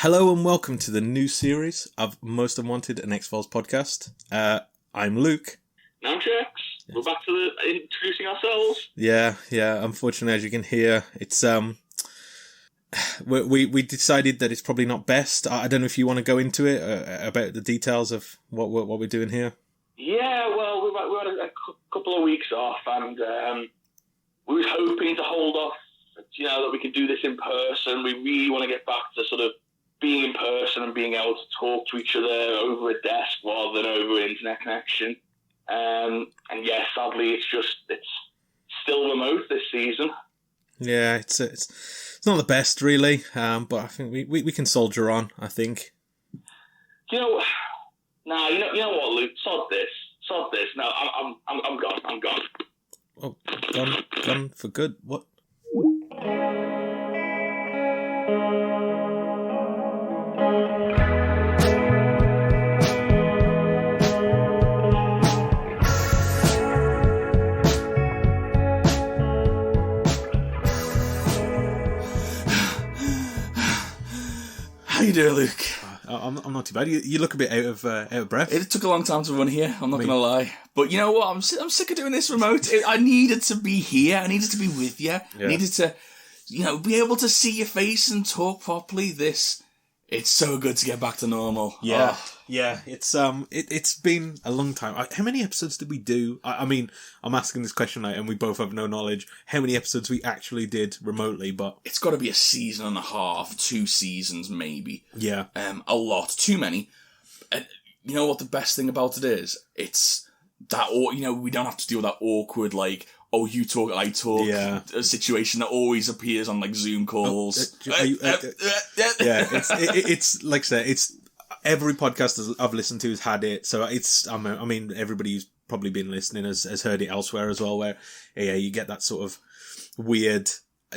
Hello and welcome to the new series of Most Unwanted and X-Files podcast. I'm Luke. And I'm Jax. Yes. We're back to introducing ourselves. Yeah. Unfortunately, as you can hear, it's we decided that it's probably not best. I don't know if you want to go into it about the details of what we're doing here. Yeah, well, we had a couple of weeks off, and we were hoping to hold off. That we could do this in person. We really want to get back to sort of being in person and being able to talk to each other over a desk rather than over an internet connection. And yeah, sadly, it's still remote this season. Yeah, it's not the best really, but I think we can soldier on. I think. You know what, Luke? Sod this. No, I'm gone. Oh, gone for good. What? How you doing, Luke? I'm not too bad. You look a bit out of breath. It took a long time to run here, I'm not going to lie. But you know what? I'm sick of doing this remote. I needed to be here. I needed to be with you. Yeah. I needed to, be able to see your face and talk properly. It's so good to get back to normal. Yeah. Oh. Yeah, it's been a long time. How many episodes did we do? I mean, I'm asking this question and we both have no knowledge. How many episodes we actually did remotely? But it's got to be a season and a half, 2 seasons maybe. Yeah, a lot, too many. You know what the best thing about it is? It's that we don't have to deal with that awkward you talk, I talk a situation that always appears on Zoom calls. It's like I said, it's. Every podcast I've listened to has had it, so everybody who's probably been listening has heard it elsewhere as well, where you get that sort of weird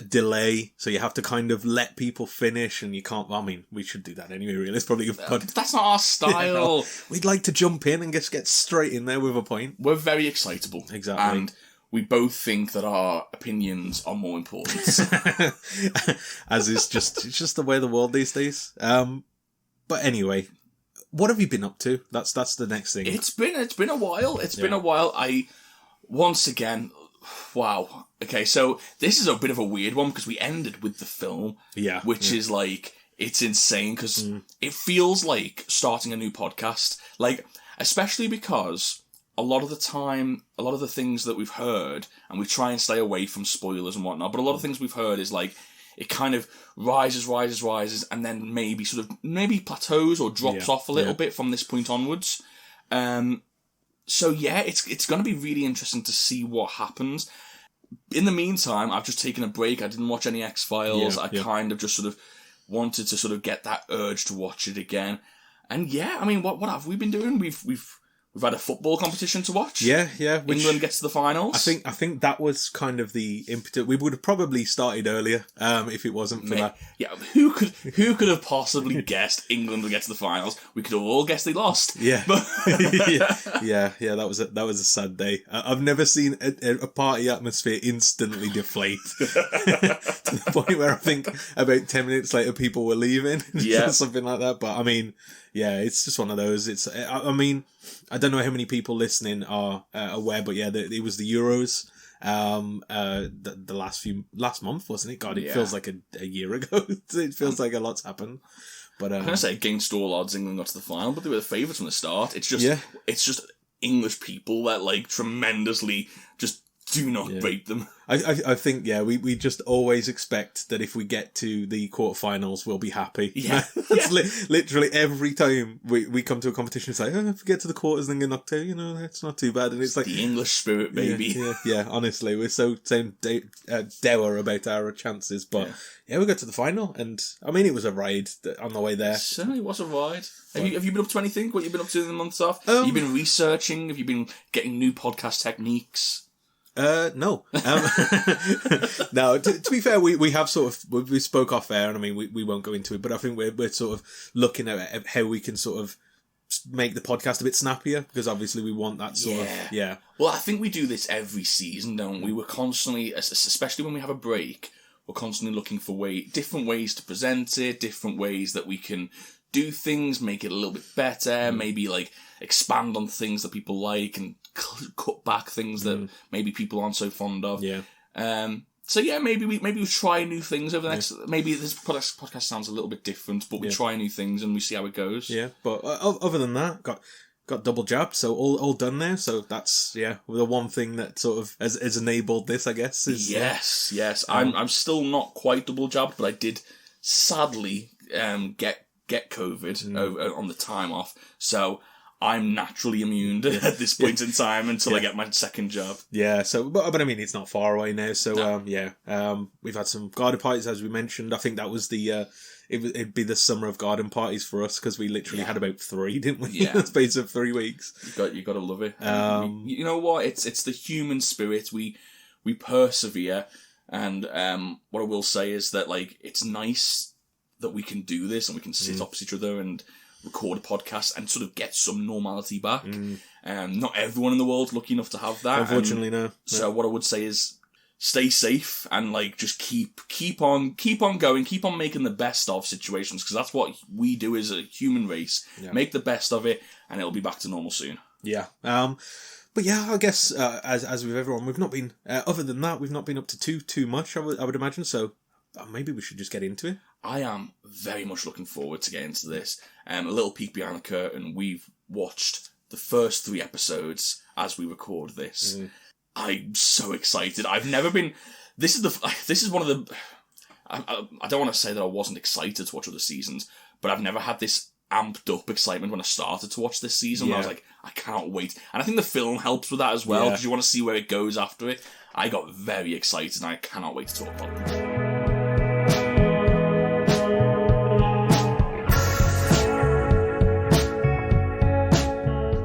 delay, so you have to kind of let people finish, and you can't. We should do that anyway. Really, it's probably that's not our style. We'd like to jump in and just get straight in there with a point. We're very excitable, exactly, and we both think that our opinions are more important, as is just the way of the world these days. But anyway, what have you been up to? That's the next thing. It's been a while. Been a while. Wow. Okay, so this is a bit of a weird one because we ended with the film. Yeah. Which is it's insane because it feels like starting a new podcast. Especially because a lot of the time, a lot of the things that we've heard, and we try and stay away from spoilers and whatnot, but a lot of things we've heard is it kind of rises, and then maybe plateaus or drops off a little bit from this point onwards. So yeah, it's going to be really interesting to see what happens. In the meantime, I've just taken a break. I didn't watch any X-Files. I kind of just sort of wanted to sort of get that urge to watch it again. And yeah, what have we been doing? We've had a football competition to watch. Yeah. England gets to the finals. I think that was kind of the impetus. We would have probably started earlier if it wasn't for that. Yeah, who could have possibly guessed England would get to the finals? We could have all guessed they lost. Yeah, but yeah. That was a sad day. I've never seen a party atmosphere instantly deflate to the point where I think about 10 minutes later people were leaving. Yeah, something like that. But yeah, it's just one of those. I don't know how many people listening are aware, but yeah, it was the Euros. The last month, wasn't it? God, it feels like a year ago. It feels like a lot's happened. But I'm gonna say against all odds, England got to the final, but they were the favourites from the start. It's just English people that tremendously just do not rate them. I think, we just always expect that if we get to the quarterfinals, we'll be happy. Yeah. That's literally every time we come to a competition, it's if we get to the quarters and get knocked out, it's not too bad. And it's the English spirit, baby. Yeah, honestly, we're so dour about our chances. But we got to the final, and it was a ride on the way there. It certainly was a ride. Have you been up to anything? What have you been up to in the months off? Have you been researching? Have you been getting new podcast techniques? No. No, to be fair, we have we spoke off air, and we won't go into it, but I think we're sort of looking at how we can sort of make the podcast a bit snappier, because obviously we want that sort of, Well, I think we do this every season, don't we? We're constantly, especially when we have a break, we're constantly looking for different ways to present it, different ways that we can do things, make it a little bit better, maybe like expand on things that people like and cut back things that maybe people aren't so fond of. Yeah. So yeah, maybe we try new things over the next. Maybe this podcast sounds a little bit different, but we try new things and we see how it goes. Yeah, but other than that, got double jabbed, so all done now. So that's the one thing that sort of has enabled this, I guess. Is yes. I'm still not quite double jabbed, but I did sadly get COVID on the time off. So I'm naturally immune at this point in time until I get my second jab. Yeah, so but I mean it's not far away now. So we've had some garden parties as we mentioned. I think that was the it'd be the summer of garden parties for us because we literally had about 3, didn't we? Yeah. In the space of 3 weeks. You got to love it. You know what? It's the human spirit. We persevere, and what I will say is that like it's nice that we can do this and we can sit opposite each other and record a podcast and sort of get some normality back. Not everyone in the world's lucky enough to have that. Unfortunately, no. So what I would say is stay safe and like just keep on going, keep on making the best of situations because that's what we do as a human race. Yeah. Make the best of it, and it'll be back to normal soon. Yeah. But yeah, I guess as with everyone, we've not been other than that, we've not been up to too much. I would imagine. So maybe we should just get into it. I am very much looking forward to getting into this. A little peek behind the curtain. We've watched the first 3 episodes as we record this. I'm so excited. I've never been. This is one of the. I don't want to say that I wasn't excited to watch other seasons, but I've never had this amped up excitement when I started to watch this season. I was like, I can't wait, and I think the film helps with that as well because you want to see where it goes after it. I got very excited, and I cannot wait to talk about it.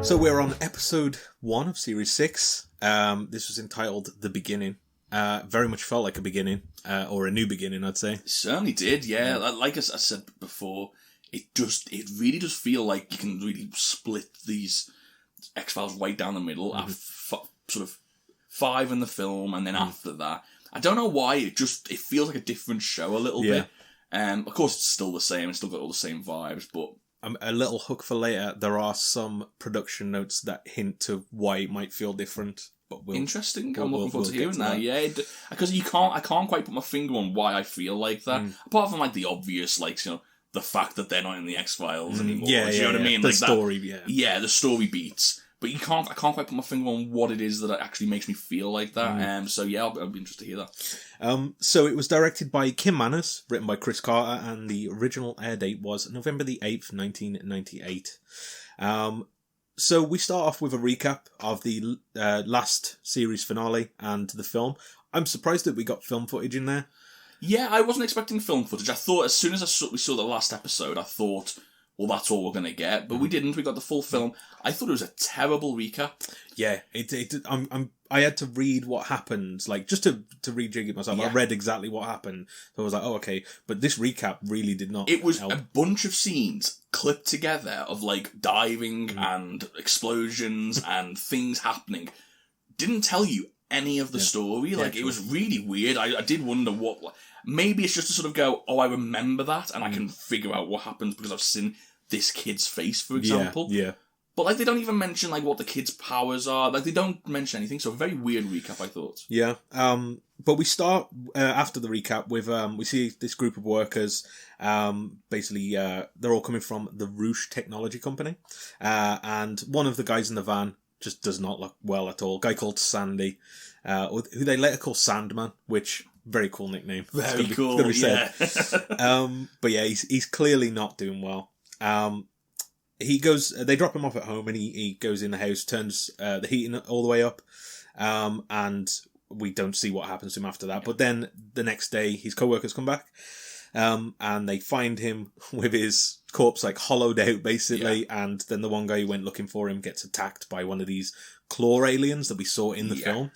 So we're on episode 1 of series 6. This was entitled The Beginning. Very much felt like a beginning, or a new beginning, I'd say. It certainly did, yeah. Like I said before, it really does feel like you can really split these X-Files right down the middle. Sort of 5 in the film, and then after that. I don't know why, it feels like a different show a little bit. Of course, it's still the same, it's still got all the same vibes, but... a little hook for later, there are some production notes that hint to why it might feel different. But interesting. I'm looking forward to hearing that. Yeah, because I can't quite put my finger on why I feel like that. Apart from like the obvious, like the fact that they're not in the X-Files anymore. You know what I mean? The like story, the story beats. But I can't quite put my finger on what it is that actually makes me feel like that. So yeah, I'll be interested to hear that. So it was directed by Kim Manners, written by Chris Carter, and the original air date was November the 8th, 1998. So we start off with a recap of the last series finale and the film. I'm surprised that we got film footage in there. Yeah, I wasn't expecting film footage. I thought as soon as we saw the last episode, I thought, well, that's all we're going to get. But we didn't. We got the full film. I thought it was a terrible recap. Yeah, I had to read what happened, like just to rejig it myself. Yeah. I read exactly what happened. So I was like, oh, okay. But this recap really did not It was help. A bunch of scenes clipped together of like diving and explosions and things happening. Didn't tell you any of the story. Like, it was really weird. I did wonder what... Like, maybe it's just to sort of go, oh, I remember that, and I can figure out what happens because I've seen this kid's face, for example. Yeah. But, like, they don't even mention, like, what the kid's powers are. Like, they don't mention anything, so a very weird recap, I thought. Yeah. But we start, after the recap, with, we see this group of workers, basically, they're all coming from the Roosh Technology Company, and one of the guys in the van just does not look well at all. A guy called Sandy, who they later call Sandman, which... Very cool nickname. Very cool, yeah. But yeah, he's clearly not doing well. He goes, they drop him off at home and he goes in the house, turns the heating all the way up, and we don't see what happens to him after that. But then the next day, his co-workers come back, and they find him with his corpse like hollowed out basically, and then the one guy who went looking for him gets attacked by one of these claw aliens that we saw in the film.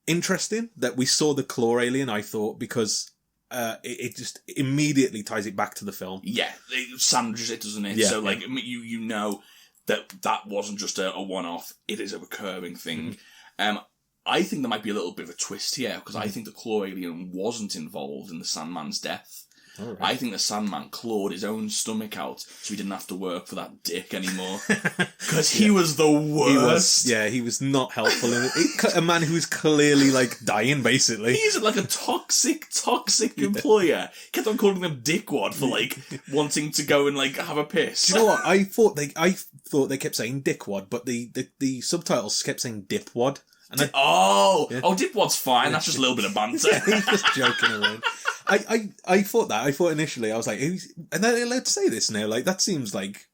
Interesting that we saw the claw alien, I thought, because it just immediately ties it back to the film. Yeah, it sandwiches it, doesn't it? Yeah, so, like, you know that wasn't just a one-off. It is a recurring thing. I think there might be a little bit of a twist here, because I think the claw alien wasn't involved in the Sandman's death. Oh, right. I think the Sandman clawed his own stomach out so he didn't have to work for that dick anymore. Because he was the worst. He was not helpful in it. A man who was clearly, like, dying, basically. He's like a toxic employer. Kept on calling them dickwad for, like, wanting to go and, like, have a piss. Do you know what? I thought they kept saying dickwad, but the subtitles kept saying dipwad. And dipwad's fine. That's just a little bit of banter. He's just joking around. I thought that. I thought initially, I was like, and they're allowed to say this now? Like, that seems like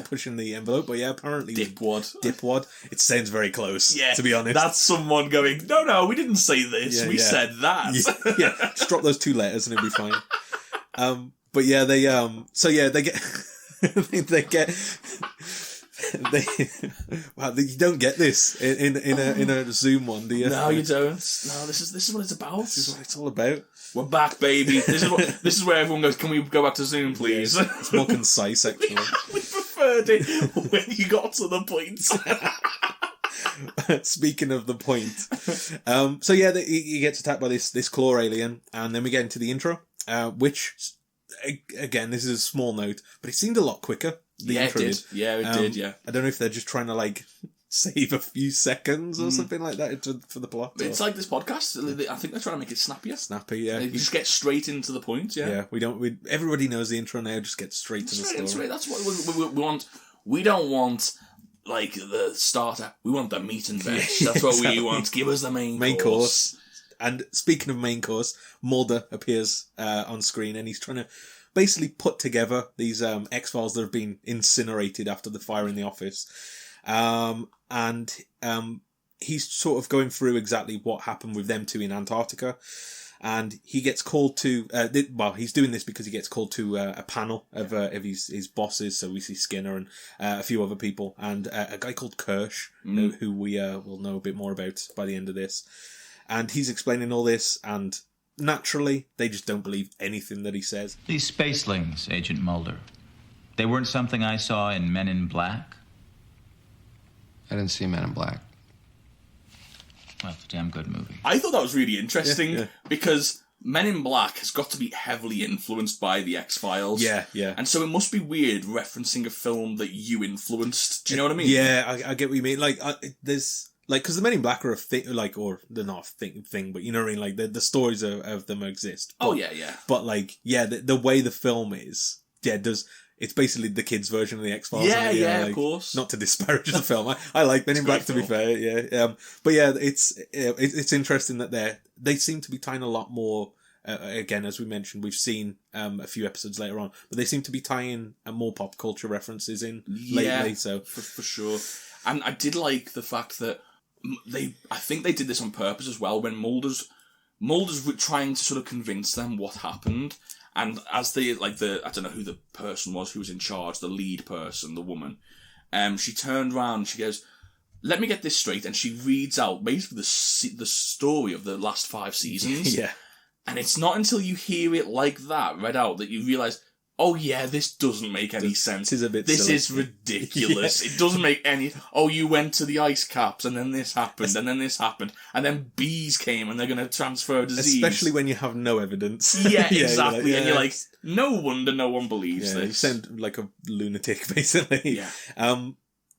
pushing the envelope, but yeah, apparently dipwad. It sounds very close, to be honest. That's someone going, no, we didn't say this, we said that. Just drop those 2 letters and it'll be fine. But yeah, they get, they get, you don't get this in a Zoom one, do you? No, you don't. No, this is what it's about. This is what it's all about. We're back, baby. This is where everyone goes, can we go back to Zoom, please? Yeah, it's more concise, actually. We preferred it when you got to the point. Speaking of the point. He gets attacked by this claw alien, and then we get into the intro, which, again, this is a small note, but it seemed a lot quicker. It did. Yeah, it did, yeah. I don't know if they're just trying to, like, save a few seconds or something like that for the plot. It's like this podcast. I think they're trying to make it snappier. Snappy, yeah. You just get straight into the point, yeah. Yeah, everybody knows the intro now, just get straight to the story. That's what we want. We don't want, like, the starter. We want the meat and veg. That's what we want. Give us the main course. And speaking of main course, Mulder appears on screen, and he's trying to basically put together these X-Files that have been incinerated after the fire in the office. And he's sort of going through exactly what happened with them two in Antarctica. And he gets called to, he's doing this because he gets called to a panel of his bosses. So we see Skinner and a few other people, and a guy called Kirsch, who we will know a bit more about by the end of this. And he's explaining all this, and naturally, they just don't believe anything that he says. These spacelings, Agent Mulder, they weren't something I saw in Men in Black? I didn't see Men in Black. Well, it's a damn good movie. I thought that was really interesting because Men in Black has got to be heavily influenced by the X-Files. Yeah. And so it must be weird referencing a film that you influenced. Do you know what I mean? Yeah, I get what you mean. Like, there's... Like, because the Men in Black are a thing, like, or they're not a thing, but you know what I mean? Like, the stories of them exist. But, yeah. But, like, the way the film is, it's basically the kids' version of the X-Files. Yeah, like, of course. Not to disparage the film. I like Men in Black, to be fair, yeah. But yeah, it's interesting that they seem to be tying a lot more, again, as we mentioned, we've seen a few episodes later on, but they seem to be tying more pop culture references in lately, so. For sure. And I did like the fact that I think they did this on purpose as well, when Mulder's trying to sort of convince them what happened, and as I don't know who the person was who was in charge, the lead person, the woman, she turned around and she goes, let me get this straight, and she reads out basically the story of the last 5 seasons. Yeah. And it's not until you hear it like that read out that you realise, oh yeah, this doesn't make any sense. This is ridiculous. It doesn't make any... Oh, you went to the ice caps, and then this happened, and then this happened, and then bees came, and they're going to transfer disease. Especially when you have no evidence. Yeah, exactly. And you're like, no wonder no one believes this. You sound like a lunatic, basically. Yeah.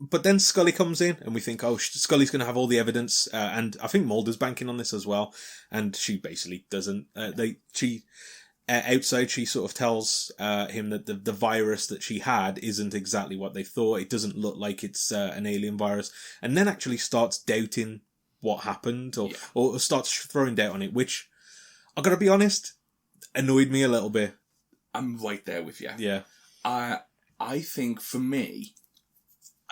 But then Scully comes in, and we think, oh, Scully's going to have all the evidence, and I think Mulder's banking on this as well, and she basically doesn't. Outside, she sort of tells him that the virus that she had isn't exactly what they thought. It doesn't look like it's an alien virus. And then actually starts doubting what happened, or starts throwing doubt on it, which, I've got to be honest, annoyed me a little bit. I'm right there with you. Yeah. I think, for me,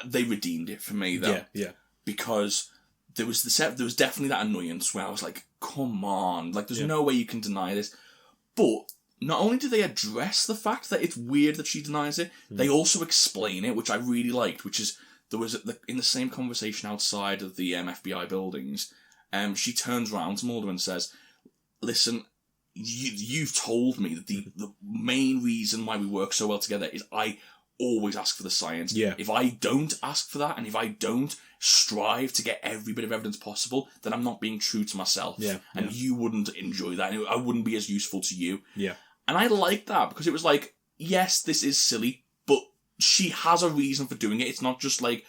they redeemed it for me, though. Yeah. Because there was definitely that annoyance where I was like, come on. Like, there's no way you can deny this. But not only do they address the fact that it's weird that she denies it, they also explain it, which I really liked, which is, there was, in the same conversation outside of the FBI buildings, she turns around to Mulder and says, listen, you've told me that the main reason why we work so well together is I always ask for the science. Yeah. If I don't ask for that, and if I don't strive to get every bit of evidence possible, then I'm not being true to myself. Yeah. And you wouldn't enjoy that, and I wouldn't be as useful to you. Yeah. And I like that, because it was like, yes, this is silly, but she has a reason for doing it. It's not just like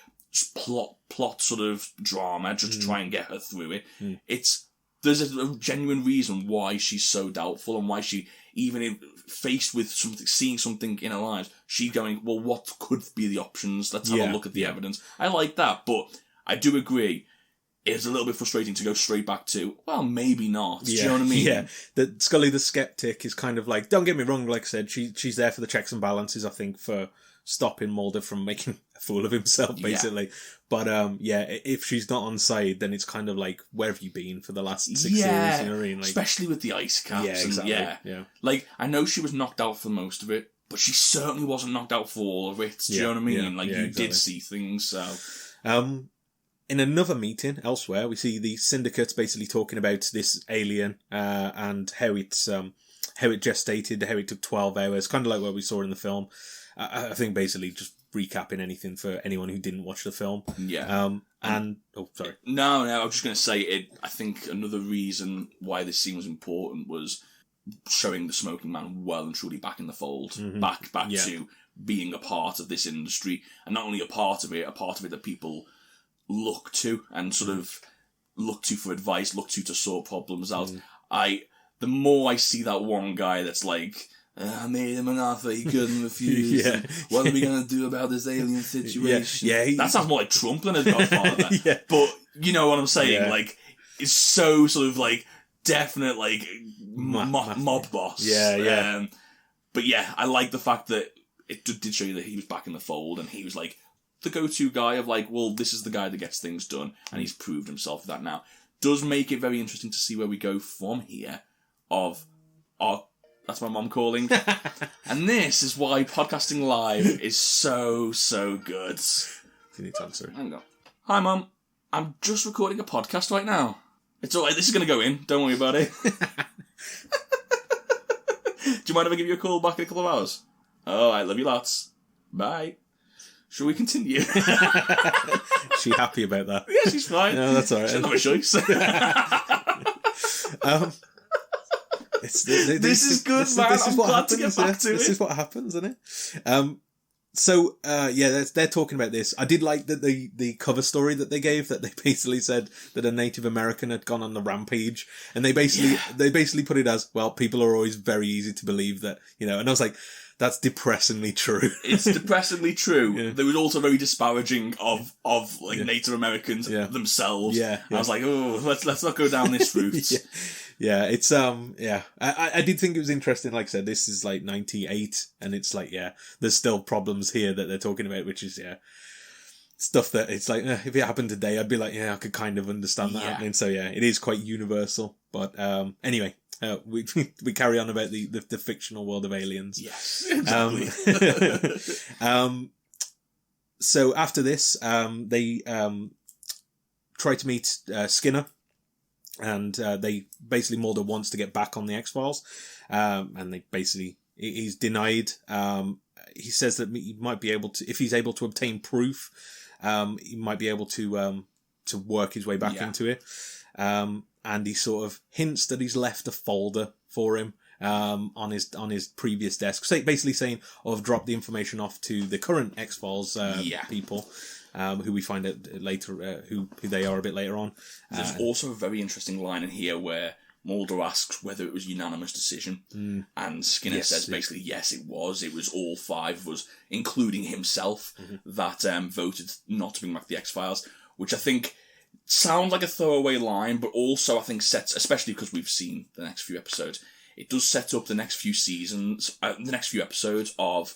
plot sort of drama just to try and get her through it. There's a genuine reason why she's so doubtful, and why she, even faced with something, seeing something in her lives, she's going, well, what could be the options? Let's have a look at the evidence. I like that, but I do agree, it's a little bit frustrating to go straight back to, well, maybe not. Do you know what I mean? Yeah. That Scully the skeptic is kind of like, don't get me wrong, like I said, she's there for the checks and balances, I think, for stopping Mulder from making a fool of himself, basically. Yeah. But, if she's not on side, then it's kind of like, where have you been for the last 6 years? You know what I mean? Like, especially with the ice caps. Yeah, exactly. And like, I know she was knocked out for most of it, but she certainly wasn't knocked out for all of it. Do you know what I mean? You did see things, so... In another meeting elsewhere, we see the syndicate basically talking about this alien, and how it gestated, how it took 12 hours, kind of like what we saw in the film. I think basically just recapping anything for anyone who didn't watch the film. Yeah. Sorry. No, I was just going to say, I think another reason why this scene was important was showing the smoking man well and truly back in the fold, back to being a part of this industry, and not only a part of it that people look to and sort of look to for advice, look to sort problems out. The more I see that one guy that's like, I made him an offer he couldn't refuse. What are we going to do about this alien situation? That sounds more like Trump than a Godfather. But you know what I'm saying? Like, it's so sort of like definite like mob boss. But yeah, I like the fact that it did show you that he was back in the fold, and he was like the go-to guy of like, well, this is the guy that gets things done, and he's proved himself that now. Does make it very interesting to see where we go from here. That's my mum calling. And this is why podcasting live is so, so good. You need to answer. Hang on. Hi, Mum. I'm just recording a podcast right now. It's alright, this is going to go in. Don't worry about it. Do you mind if I give you a call back in a couple of hours? Alright, love you lots. Bye. Shall we continue? Is she happy about that? Yeah, she's fine. No, that's alright. She doesn't have a choice. This is good, man. I'm glad to get back to it. This is what happens, isn't it? They're talking about this. I did like that the cover story that they gave, that they basically said that a Native American had gone on the rampage, and they basically put it as, well, people are always very easy to believe that, you know, and I was like, that's depressingly true. It's depressingly true. Yeah. There was also very disparaging of Native Americans themselves. Yeah. I was like, oh, let's not go down this route. It's I did think it was interesting. Like I said, this is like 98, and it's like, there's still problems here that they're talking about, which is stuff that it's like, if it happened today, I'd be like, I could kind of understand that happening. So it is quite universal. But anyway. We carry on about the fictional world of aliens. Yes, exactly. So after this, they try to meet Skinner, and they basically, Mulder wants to get back on the X-Files, and he's denied. He says that he might be able to, if he's able to obtain proof, he might be able to work his way back into it. And he sort of hints that he's left a folder for him on his previous desk. So basically saying, I've dropped the information off to the current X-Files people, who we find out later, who they are a bit later on. There's also a very interesting line in here where Mulder asks whether it was a unanimous decision, and Skinner says basically, yes, it was. It was all five of us, including himself, that voted not to bring back the X-Files, which I think sounds like a throwaway line, but also I think sets, especially because we've seen the next few episodes, it does set up the next few seasons, the next few episodes of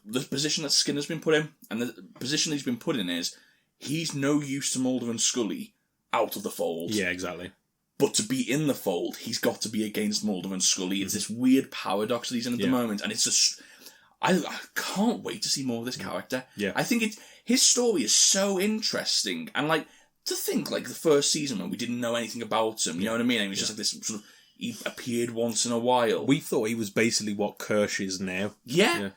the position that Skinner's been put in, and the position he's been put in is he's no use to Mulder and Scully out of the fold. Yeah, exactly. But to be in the fold, he's got to be against Mulder and Scully. It's this weird paradox that he's in at the moment, and it's just, I can't wait to see more of this character. Yeah. I think his story is so interesting, and like, to think, like, the first season when we didn't know anything about him, you know what I mean? And he was just like this sort of, he appeared once in a while. We thought he was basically what Kirsch is now. Yeah.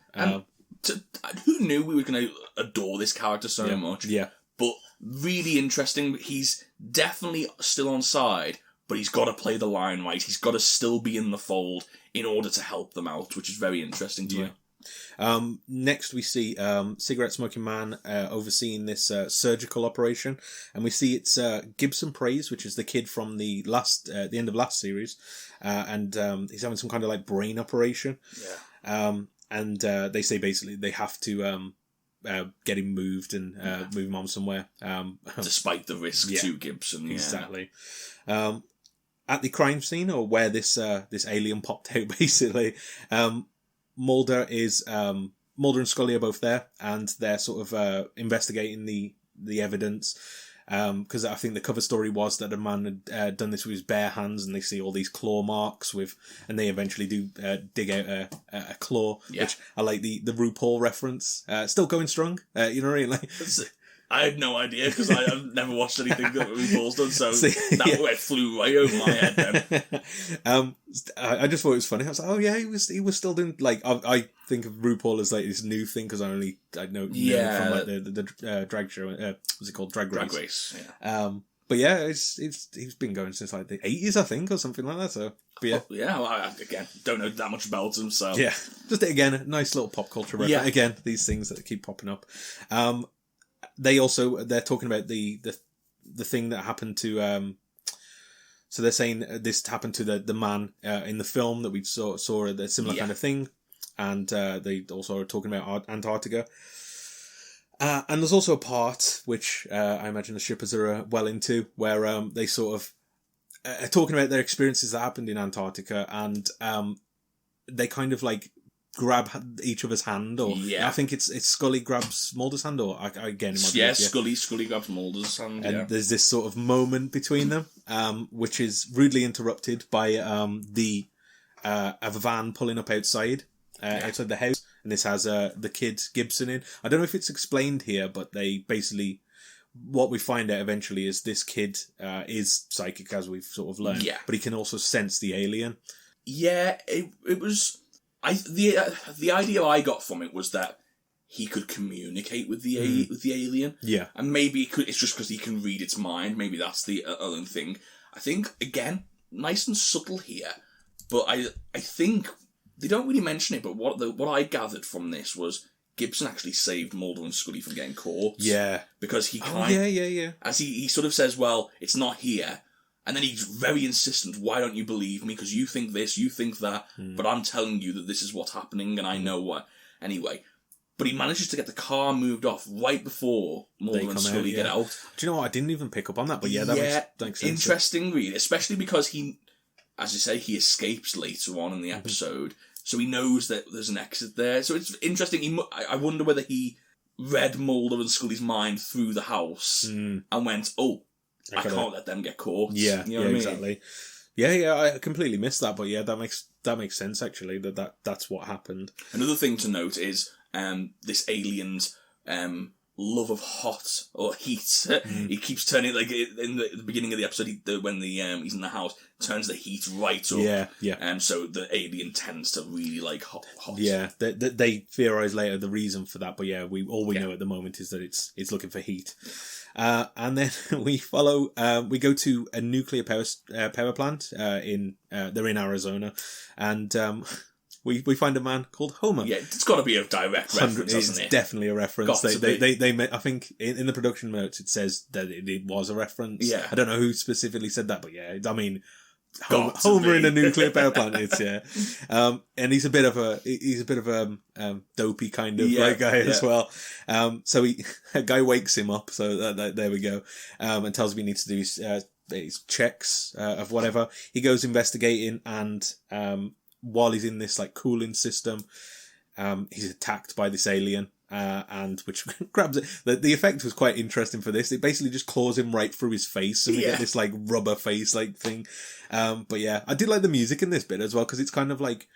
who knew we were going to adore this character so much? Yeah. But really interesting. He's definitely still on side, but he's got to play the line right. He's got to still be in the fold in order to help them out, which is very interesting to me. Next we see cigarette smoking man overseeing this surgical operation, and we see it's Gibson Praise, which is the kid from the end of last series, and he's having some kind of like brain operation. And they say basically they have to get him moved and move him on somewhere, despite the risk to Gibson. Exactly. At the crime scene, or where this alien popped out, basically, Mulder and Scully are both there, and they're sort of investigating the evidence. Because I think the cover story was that a man had done this with his bare hands, and they see all these claw marks and they eventually do dig out a claw, which I like the RuPaul reference. Still going strong, you know what I mean? Like, I had no idea because I've never watched anything that RuPaul's done, so that word flew right over my head then. I just thought it was funny. I was like, oh yeah, he was still doing, like, I think of RuPaul as like this new thing because I know from like the drag show. What's it called? Drag Race. Yeah. But yeah, he's been going since like the 80s, I think, or something like that. So but yeah, well, I again don't know that much about him. So yeah, just again a nice little pop culture reference. Yeah. Again, these things that keep popping up. They're talking about the thing that happened to so they're saying this happened to the man in the film that we saw a similar kind of thing, and they also are talking about Antarctica, and there's also a part which I imagine the shippers are well into, where they sort of are talking about their experiences that happened in Antarctica, and they kind of like grab each other's hand, or I think it's Scully grabs Mulder's hand, or again, Scully grabs Mulder's hand, and there's this sort of moment between them, which is rudely interrupted by a van pulling up outside the house, and this has the kid Gibson in. I don't know if it's explained here, but they basically, what we find out eventually is this kid is psychic, as we've sort of learned, but he can also sense the alien. Yeah, it was. The idea I got from it was that he could communicate with the alien. Yeah, and maybe it's just because he can read its mind. Maybe that's the other thing. I think again, nice and subtle here, but I think they don't really mention it. But what I gathered from this was Gibson actually saved Mulder and Scully from getting caught. Yeah, because he as he sort of says, well, it's not here. And then he's very insistent, why don't you believe me? Because you think this, you think that, but I'm telling you that this is what's happening, and I know what. Anyway, but he manages to get the car moved off right before Mulder and Scully get out. Do you know what? I didn't even pick up on that, but that makes sense. Interesting, really, especially because he, as you say, he escapes later on in the episode, so he knows that there's an exit there. So it's interesting. I wonder whether he read Mulder and Scully's mind through the house and went, oh, I can't let them get caught. Yeah, you know what I mean? Exactly. Yeah, I completely missed that, but yeah, that makes sense actually. That's what happened. Another thing to note is this alien's love of hot or heat. He keeps turning, like in the beginning of the episode, when he's in the house, turns the heat right up. Yeah. So the alien tends to really like hot. Yeah, they theorize later the reason for that, but yeah, we know at the moment is that it's looking for heat. And then we go to a nuclear power plant they're in Arizona, and we find a man called Homer. Yeah, it's got to be a direct reference, doesn't it? It's definitely a reference. They I think in the production notes it says that it was a reference. Yeah, I don't know who specifically said that, but yeah, I mean, Homer in a nuclear power plant. It's and he's a bit of a dopey kind of guy as well. So a guy wakes him up. So there we go. And tells him he needs to do his checks of whatever. He goes investigating, and while he's in this like cooling system, he's attacked by this alien. And which grabs it. The effect was quite interesting for this. It basically just claws him right through his face, and we get this like rubber face like thing. But yeah, I did like the music in this bit as well, because it's kind of like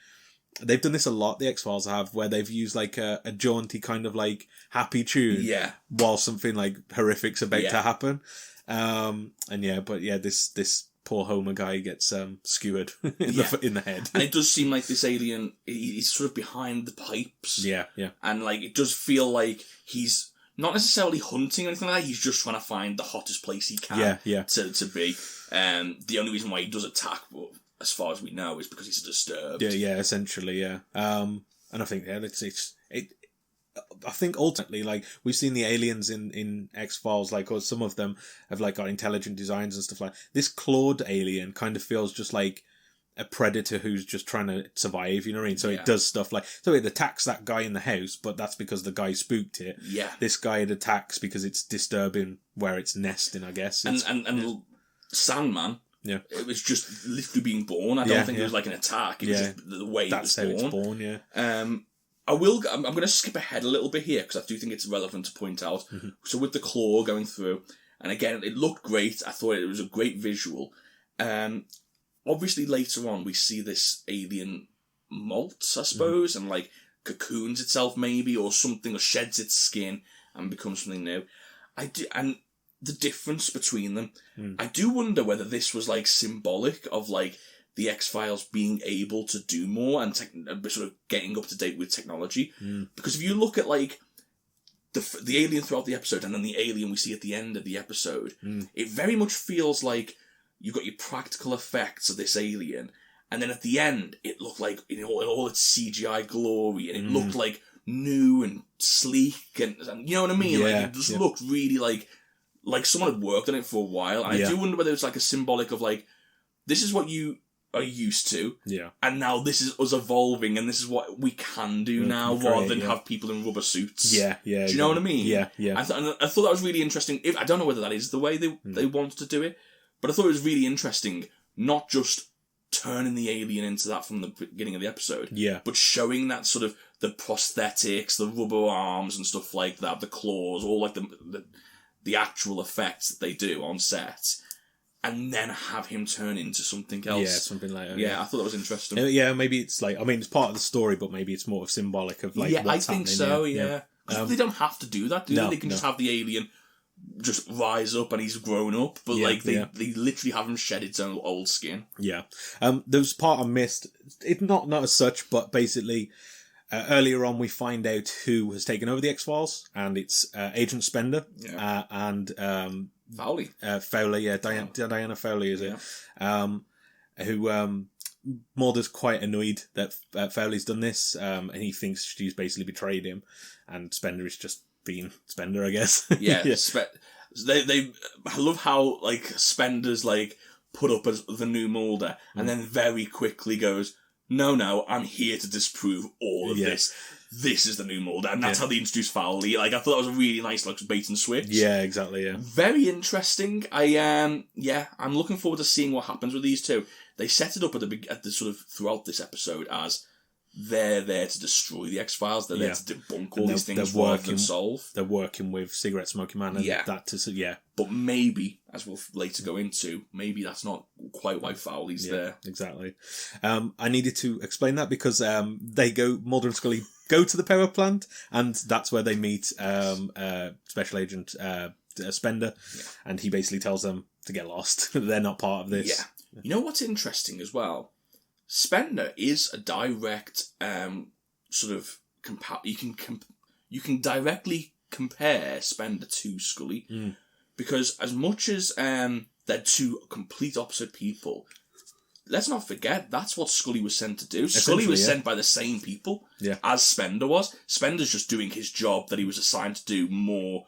they've done this a lot. The X-Files have, where they've used like a jaunty kind of like happy tune, while something like horrific's about to happen. This poor Homer guy gets skewered in the head. And it does seem like this alien, he's sort of behind the pipes. Yeah, yeah. And like it does feel like he's not necessarily hunting or anything like that, he's just trying to find the hottest place he can to be. The only reason why he does attack, as far as we know, is because he's disturbed. Yeah, essentially, yeah. And I think I think ultimately, like, we've seen the aliens in X-Files, like, or some of them have like got intelligent designs and stuff like this. Clawed alien kind of feels just like a predator who's just trying to survive, you know what I mean? So it does stuff like, so it attacks that guy in the house, but that's because the guy spooked it. Yeah. This guy it attacks because it's disturbing where it's nesting, I guess. And Sandman, it was just literally being born. I don't think it was like an attack. It was just the way that's it was born. That's how it's born, I'm going to skip ahead a little bit here because I do think it's relevant to point out. Mm-hmm. So with the claw going through, and again, it looked great. I thought it was a great visual. Obviously, later on, we see this alien molts, I suppose, and like cocoons itself maybe, or something, or sheds its skin and becomes something new. And the difference between them, I do wonder whether this was like symbolic of like the X-Files being able to do more and sort of getting up to date with technology. Because if you look at like the alien throughout the episode and then the alien we see at the end of the episode, it very much feels like you've got your practical effects of this alien, and then at the end it looked like in all its CGI glory, and it looked like new and sleek, and you know what I mean? Like it just looked really like someone had worked on it for a while. And I do wonder whether it's like a symbolic of like, this is what you are used to, and now this is us evolving, and this is what we can do now, rather than have people in rubber suits. Do you know what I mean? I thought that was really interesting. I don't know whether that is the way they wanted to do it, but I thought it was really interesting, not just turning the alien into that from the beginning of the episode, but showing that sort of the prosthetics, the rubber arms and stuff like that, the claws, all like the actual effects that they do on set, and then have him turn into something else. Yeah, something like that. Yeah, I thought that was interesting. Maybe it's like, I mean, it's part of the story, but maybe it's more of symbolic of like, what's I think so, Because they don't have to do that, do they? They can just have the alien just rise up and he's grown up, but they literally have him shed its own old skin. Yeah. There was part I missed. It's not as such, but basically, earlier on we find out who has taken over the X-Files, and it's Agent Spender and Fowley. Fowler, Diana Fowler, is it? Who Mulder's quite annoyed that Fowley's done this, and he thinks she's basically betrayed him, and Spender is just being Spender, I guess. I love how like Spender's like put up as the new Mulder, and then very quickly goes, no, I'm here to disprove all of this. This is the new Mulder, and that's how they introduced Fowley. Like, I thought that was a really nice like bait and switch. Yeah, exactly. Yeah, very interesting. I'm looking forward to seeing what happens with these two. They set it up at the sort of throughout this episode as they're there to destroy the X-Files. They're there to debunk all these things rather than solve. They're working with Cigarette Smoking Man and that to But maybe, as we'll later go into, maybe that's not quite why Fowley's there. Exactly. I needed to explain that because Mulder and Scully go to the power plant, and that's where they meet Special Agent Spender, and he basically tells them to get lost. They're not part of this. Yeah. You know what's interesting as well? Spender is a direct sort of you can directly compare Spender to Scully because as much as they're two complete opposite people, let's not forget that's what Scully was sent to do. Scully was sent by the same people as Spender was. Spender's just doing his job that he was assigned to do more.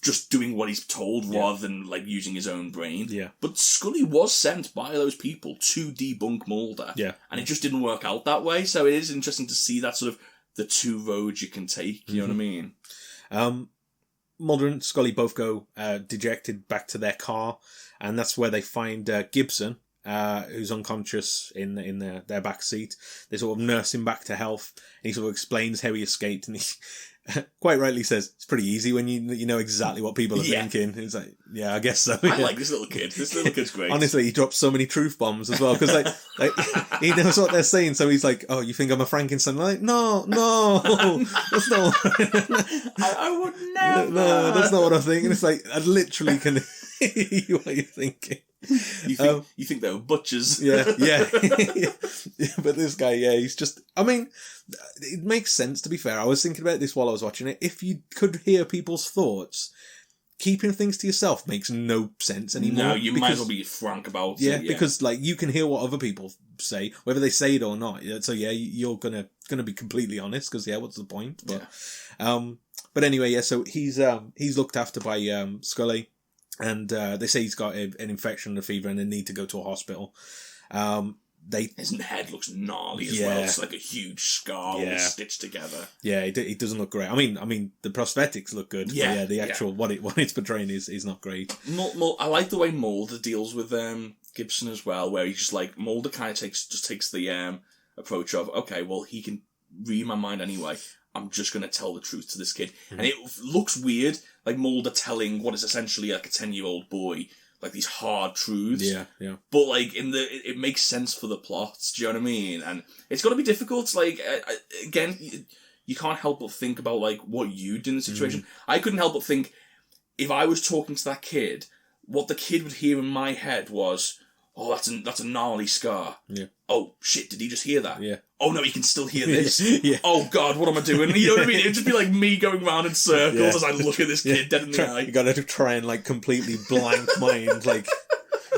Just doing what he's told rather than like using his own brain. Yeah. But Scully was sent by those people to debunk Mulder. Yeah. And it just didn't work out that way. So it is interesting to see that sort of the two roads you can take. You know what I mean? Mulder and Scully both go dejected back to their car, and that's where they find Gibson, who's unconscious in their back seat. They sort of nurse him back to health. And he sort of explains how he escaped, and he quite rightly says it's pretty easy when you know exactly what people are thinking. It's like, I guess so. I like this little kid. This little kid's great. Honestly, he drops so many truth bombs as well because like he knows what they're saying. So he's like, "Oh, you think I'm a Frankenstein?" Like, no, that's not. I would never. No, that's not what I'm thinking. It's like I literally can. What are you thinking? You think they were butchers? Yeah. But this guy, he's just. I mean, it makes sense. To be fair, I was thinking about this while I was watching it. If you could hear people's thoughts, keeping things to yourself makes no sense anymore. No, you might as well be frank about it. Yeah, because like you can hear what other people say, whether they say it or not. So yeah, you're gonna be completely honest because what's the point? But anyway, so he's looked after by Scully. And they say he's got an infection and a fever and they need to go to a hospital. His head looks gnarly as well. It's like a huge scar all stitched together. Yeah, it doesn't look great. I mean, the prosthetics look good. Yeah, but the actual what it's portraying is not great. I like the way Mulder deals with Gibson as well, where he's just like Mulder kind of takes the approach of, okay, well, he can read my mind anyway. I'm just going to tell the truth to this kid. Mm-hmm. And it looks weird, like Mulder telling what is essentially like a 10-year-old boy, like these hard truths. Yeah. But like it makes sense for the plot. Do you know what I mean? And it's got to be difficult. Like, again, you can't help but think about like what you'd do in the situation. I couldn't help but think, if I was talking to that kid, what the kid would hear in my head was, oh, that's a gnarly scar. Yeah. Oh, shit, did he just hear that? Yeah. Oh, no, he can still hear this. Yeah. Oh, God, what am I doing? You know what I mean? It'd just be like me going round in circles as I look at this kid dead in the eye. You gotta try and, like, completely blank mind, like...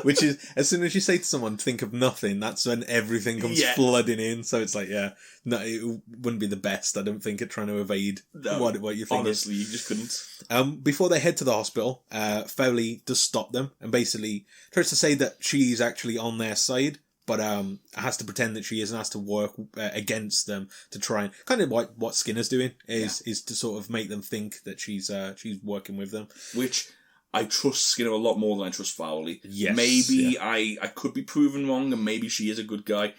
Which is, as soon as you say to someone, think of nothing, that's when everything comes flooding in. So it's like, no, it wouldn't be the best, I don't think, at trying to evade what you think. Honestly, you just couldn't. Before they head to the hospital, Foley does stop them and basically tries to say that she's actually on their side, but has to pretend that she is and has to work against them to try and kind of what Skinner's doing is to sort of make them think that she's working with them. Which I trust Skinner a lot more than I trust Foley. Yes, maybe I could be proven wrong, and maybe she is a good guy.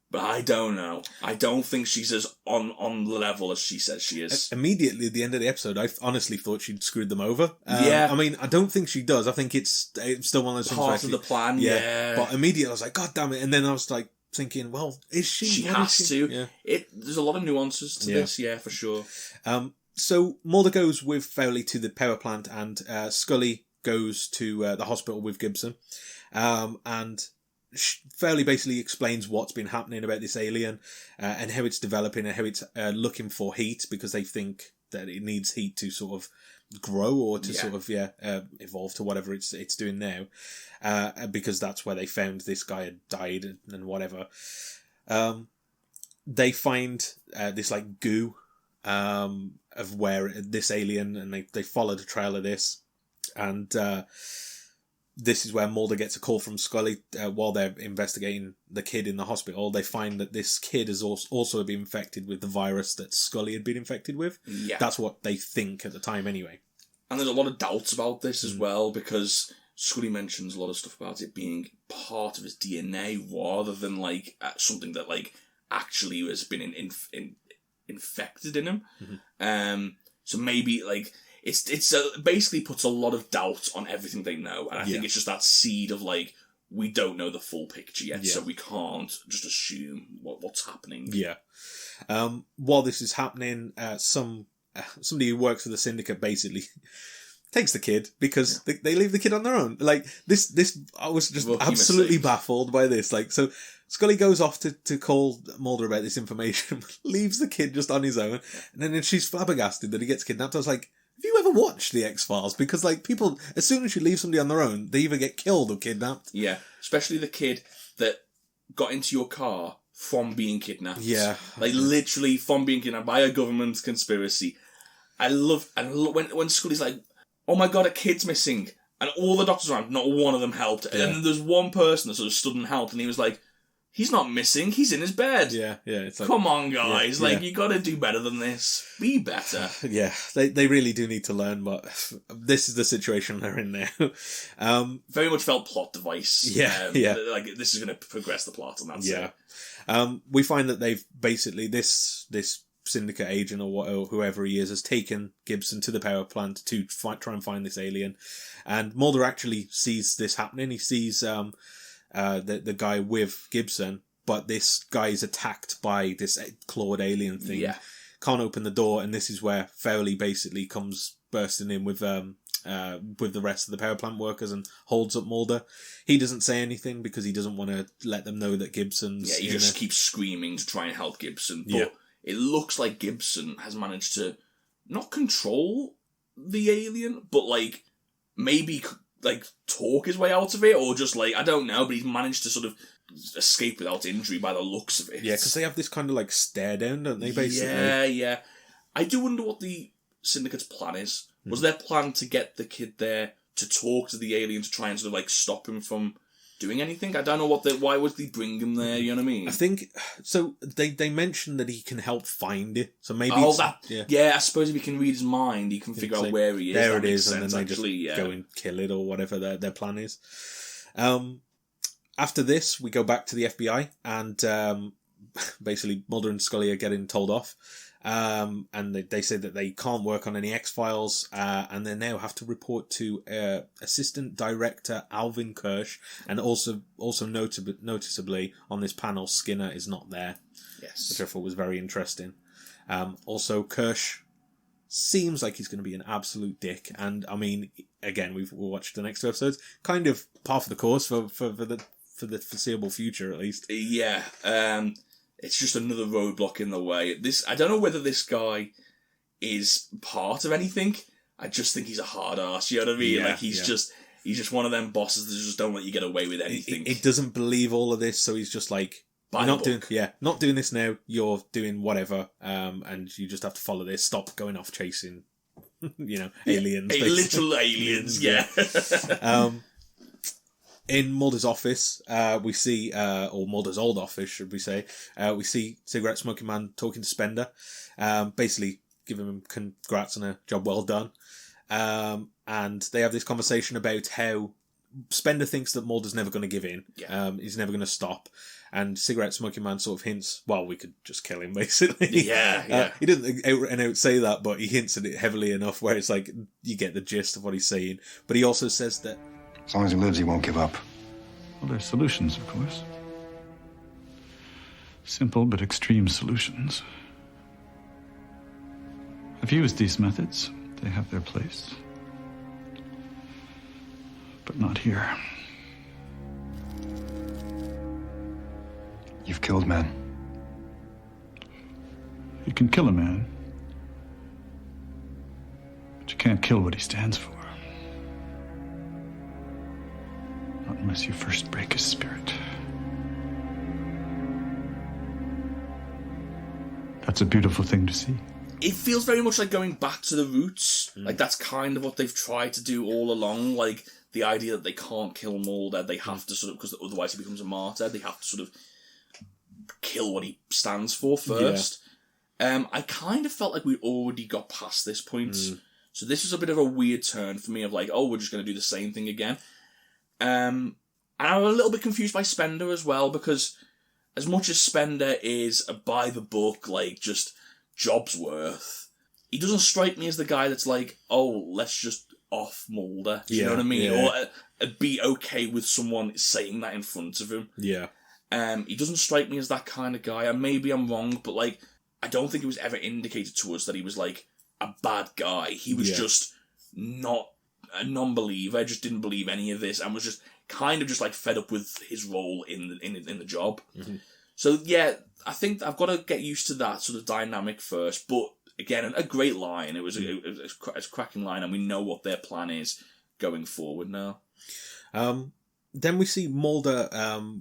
But I don't know. I don't think she's as on the level as she says she is. Immediately at the end of the episode, I honestly thought she'd screwed them over. I mean, I don't think she does. I think it's still one of those things. Part of the plan, yeah. But immediately I was like, God damn it. And then I was like thinking, well, is she? She has to. Yeah. There's a lot of nuances to this, for sure. So Mulder goes with Foley to the power plant and Scully goes to the hospital with Gibson. And Foley basically explains what's been happening about this alien and how it's developing and how it's looking for heat because they think that it needs heat to sort of grow or to sort of evolve to whatever it's doing now because that's where they found this guy had died and whatever. They find this like goo of where this alien, and they follow the trail of this, and this is where Mulder gets a call from Scully while they're investigating the kid in the hospital. They find that this kid has also been infected with the virus that Scully had been infected with. Yeah. That's what they think at the time anyway. And there's a lot of doubts about this as well, because Scully mentions a lot of stuff about it being part of his DNA rather than like something that like actually has been infected in him. Mm-hmm. So maybe like... It's basically puts a lot of doubt on everything they know, and I think it's just that seed of like, we don't know the full picture yet, so we can't just assume what's happening. Yeah. While this is happening, somebody who works for the syndicate basically takes the kid because they leave the kid on their own. Like this I was just absolutely baffled by this. Like, so Scully goes off to call Mulder about this information, leaves the kid just on his own, and then she's flabbergasted that he gets kidnapped. I was like, have you ever watched The X-Files? Because, like, people, as soon as you leave somebody on their own, they either get killed or kidnapped. Yeah, especially the kid that got into your car from being kidnapped. Yeah. Like, literally from being kidnapped by a government conspiracy. I love when Scully's like, oh my God, a kid's missing. And all the doctors around, not one of them helped. Yeah. And there's one person that sort of stood and helped, and he was like, he's not missing, he's in his bed. Yeah. It's like, come on, guys. You gotta do better than this. Be better. Yeah, they really do need to learn, but this is the situation they're in now. Very much felt plot device. Yeah. Like, this is gonna progress the plot, and that's it. We find that they've basically, this syndicate agent or whoever he is has taken Gibson to the power plant to try and find this alien. And Mulder actually sees this happening. He sees... the guy with Gibson, but this guy is attacked by this clawed alien thing. Yeah. Can't open the door, and this is where Foley basically comes bursting in with with the rest of the power plant workers and holds up Mulder. He doesn't say anything because he doesn't want to let them know that Gibson's... Yeah, he just keeps screaming to try and help Gibson. But it looks like Gibson has managed to not control the alien, but, like, maybe, like, talk his way out of it, or just, like, I don't know, but he's managed to sort of escape without injury by the looks of it. Yeah, because they have this kind of, like, stare down, don't they, basically? Yeah. I do wonder what the Syndicate's plan is. Was their plan to get the kid there to talk to the alien to try and sort of, like, stop him from doing anything? I don't know why would they bring him there, you know what I mean? I think, so they mentioned that he can help find it, so maybe... I suppose if he can read his mind, he can figure out where he is. There it is, sense, and then they just go and kill it, or whatever their plan is. After this, we go back to the FBI, and basically Mulder and Scully are getting told off. And they say that they can't work on any X-Files, and they now have to report to Assistant Director Alvin Kirsch, and also noticeably on this panel, Skinner is not there. Yes. Which I thought was very interesting. Also, Kirsch seems like he's going to be an absolute dick, and I mean, again, we've watched the next two episodes, kind of par for the course for the foreseeable future, at least. Yeah, it's just another roadblock in the way. I don't know whether this guy is part of anything. I just think he's a hard ass. You know what I mean? Yeah, like he's just one of them bosses that just don't let you get away with anything. He doesn't believe all of this, so he's just like, not doing this now. You're doing whatever, and you just have to follow this. Stop going off chasing, aliens. Literal aliens. Yeah. In Mulder's office, we see, or Mulder's old office, should we say, we see Cigarette Smoking Man talking to Spender, basically giving him congrats on a job well done. And they have this conversation about how Spender thinks that Mulder's never going to give in. Yeah. He's never going to stop. And Cigarette Smoking Man sort of hints, well, we could just kill him, basically. Yeah. He didn't out and out say that, but he hints at it heavily enough where it's like, you get the gist of what he's saying. But he also says that as long as he lives, he won't give up. Well, there's solutions, of course. Simple but extreme solutions. I've used these methods. They have their place. But not here. You've killed men. You can kill a man, but you can't kill what he stands for. Not unless you first break his spirit. That's a beautiful thing to see. It feels very much like going back to the roots. Like, that's kind of what they've tried to do all along. Like, the idea that they can't kill Mulder, they have to sort of, because otherwise he becomes a martyr, they have to sort of kill what he stands for first. Yeah. I kind of felt like we already got past this point. So this was a bit of a weird turn for me of like, oh, we're just going to do the same thing again. And I'm a little bit confused by Spender as well, because as much as Spender is a by the book, like, just job's worth, he doesn't strike me as the guy that's like, oh, let's just off Mulder. Do you know what I mean? Yeah. Or be okay with someone saying that in front of him. Yeah. He doesn't strike me as that kind of guy, and maybe I'm wrong, but, like, I don't think it was ever indicated to us that he was, like, a bad guy. He was just not a non-believer, just didn't believe any of this, and was just kind of just like fed up with his role in the job. Mm-hmm. So yeah, I think I've got to get used to that sort of dynamic first. But again, a great line. It was a cracking line, and we know what their plan is going forward now. Then we see Mulder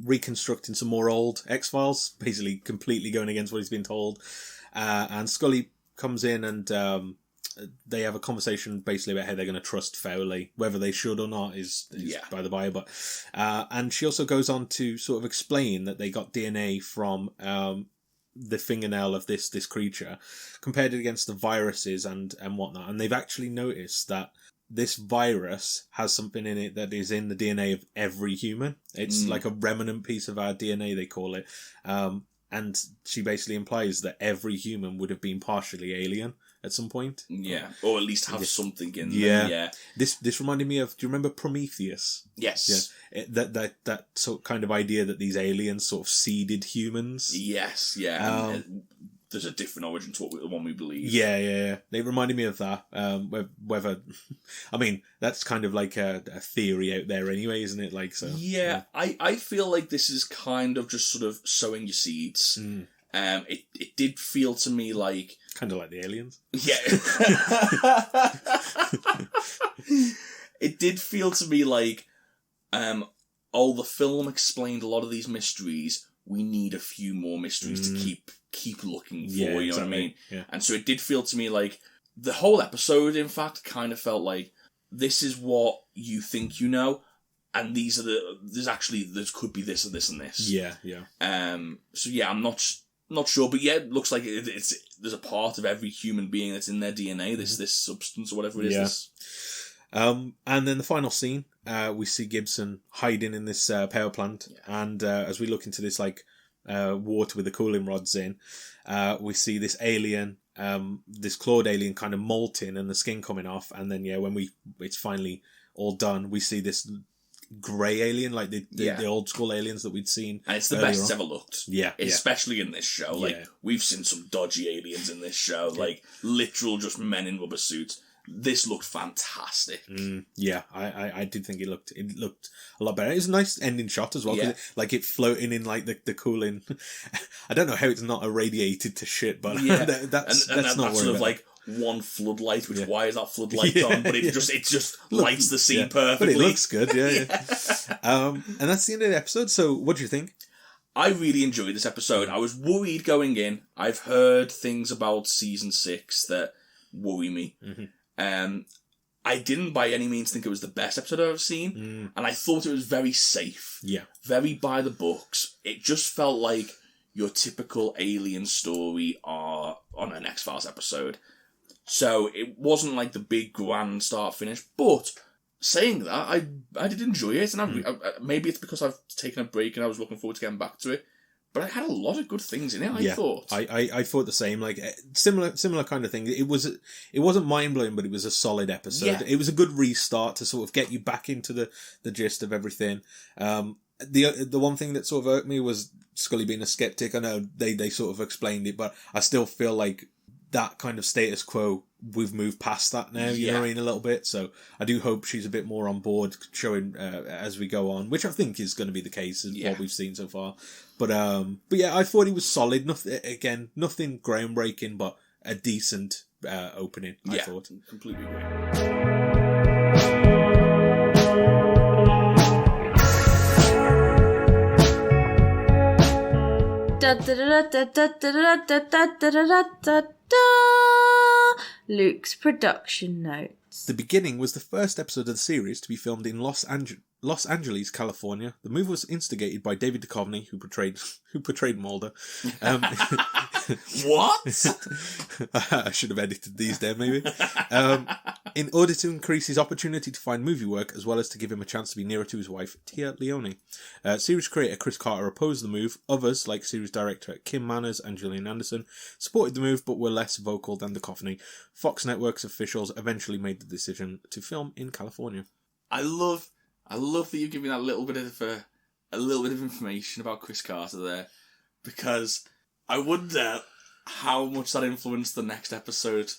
reconstructing some more old X-Files, basically completely going against what he's been told, and Scully comes in and they have a conversation basically about how they're going to trust Fowley. Whether they should or not is by the by. But and she also goes on to sort of explain that they got DNA from the fingernail of this creature, compared it against the viruses and whatnot. And they've actually noticed that this virus has something in it that is in the DNA of every human. It's like a remnant piece of our DNA, they call it. And she basically implies that every human would have been partially alien at some point. Yeah, or at least have something in them. Yeah. This reminded me of, do you remember Prometheus? Yes. Yeah. That sort of kind of idea that these aliens sort of seeded humans. Yes, yeah. there's a different origin to the one we believe. Yeah. They reminded me of that. Whether, I mean, that's kind of like a theory out there anyway, isn't it? Like, so. Yeah, I feel like this is kind of just sort of sowing your seeds. It did feel to me like... Kind of like the aliens. Yeah. It did feel to me like, the film explained a lot of these mysteries. We need a few more mysteries to keep looking for, you know what I mean? Yeah. And so it did feel to me like the whole episode, in fact, kind of felt like this is what you think you know, and there could be this and this and this. Yeah. So yeah, I'm not sure, but yeah, it looks like there's a part of every human being that's in their DNA, this substance or whatever it is. Yeah. And then the final scene, we see Gibson hiding in this power plant, and as we look into this water with the cooling rods in, we see this alien, this clawed alien, kind of molting and the skin coming off, and then when it's finally all done, we see this grey alien, like the old school aliens that we'd seen. And it's the best it's ever looked. Yeah. Especially in this show. Like, we've seen some dodgy aliens in this show, like literal just men in rubber suits. This looked fantastic. I did think it looked a lot better. It was a nice ending shot as well, it floating in like the cooling. I don't know how it's not irradiated to shit, but that's not sort of like one floodlight, which why is that floodlight on? But it just lights the scene perfectly. But it looks good, and that's the end of the episode. So what do you think? I really enjoyed this episode. I was worried going in. I've heard things about season 6 that worry me. I didn't by any means think it was the best episode I've ever seen, and I thought it was very safe. Yeah. Very by the books. It just felt like your typical alien story on an X-Files episode. So it wasn't like the big grand start finish, but saying that, I did enjoy it, and I maybe it's because I've taken a break and I was looking forward to getting back to it. But I had a lot of good things in it, I thought. I thought the same, like similar kind of thing. It wasn't mind blowing, but it was a solid episode. Yeah. It was a good restart to sort of get you back into the gist of everything. The one thing that sort of irked me was Scully being a skeptic. I know they sort of explained it, but I still feel like that kind of status quo, we've moved past that now, you know what I mean, a little bit. So I do hope she's a bit more on board showing as we go on, which I think is going to be the case of what we've seen so far. But yeah, I thought it was solid. Nothing groundbreaking, but a decent opening, I thought. Completely agree. Luke's production notes. The Beginning was the first episode of the series to be filmed in Los Angeles, California. The move was instigated by David Duchovny, who portrayed Mulder. What? I should have edited these down, maybe. In order to increase his opportunity to find movie work, as well as to give him a chance to be nearer to his wife, Tia Leone. Series creator Chris Carter opposed the move. Others, like series director Kim Manners and Gillian Anderson, supported the move but were less vocal than Duchovny. Fox Network's officials eventually made the decision to film in California. I love that you're giving that little bit of information about Chris Carter there, because I wonder how much that influenced the next episode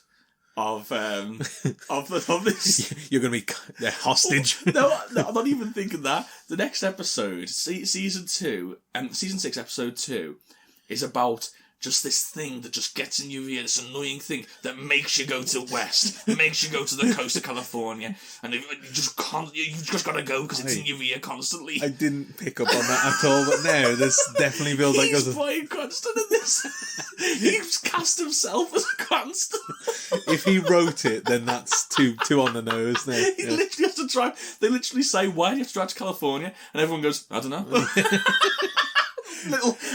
of this. You're going to be hostage. No, I'm not even thinking that. The next episode, season 6, episode 2, is about just this thing that just gets in your ear, this annoying thing that makes you go to West, makes you go to the coast of California, and you just gotta go because it's in your ear constantly. I didn't pick up on that at all, but now this definitely feels like he's Bryan Cranston in this. He's cast himself as a Cranston. If he wrote it, then that's too on the nose. Now. He literally has to drive. They literally say, "Why do you have to drive to California?" And everyone goes, "I don't know."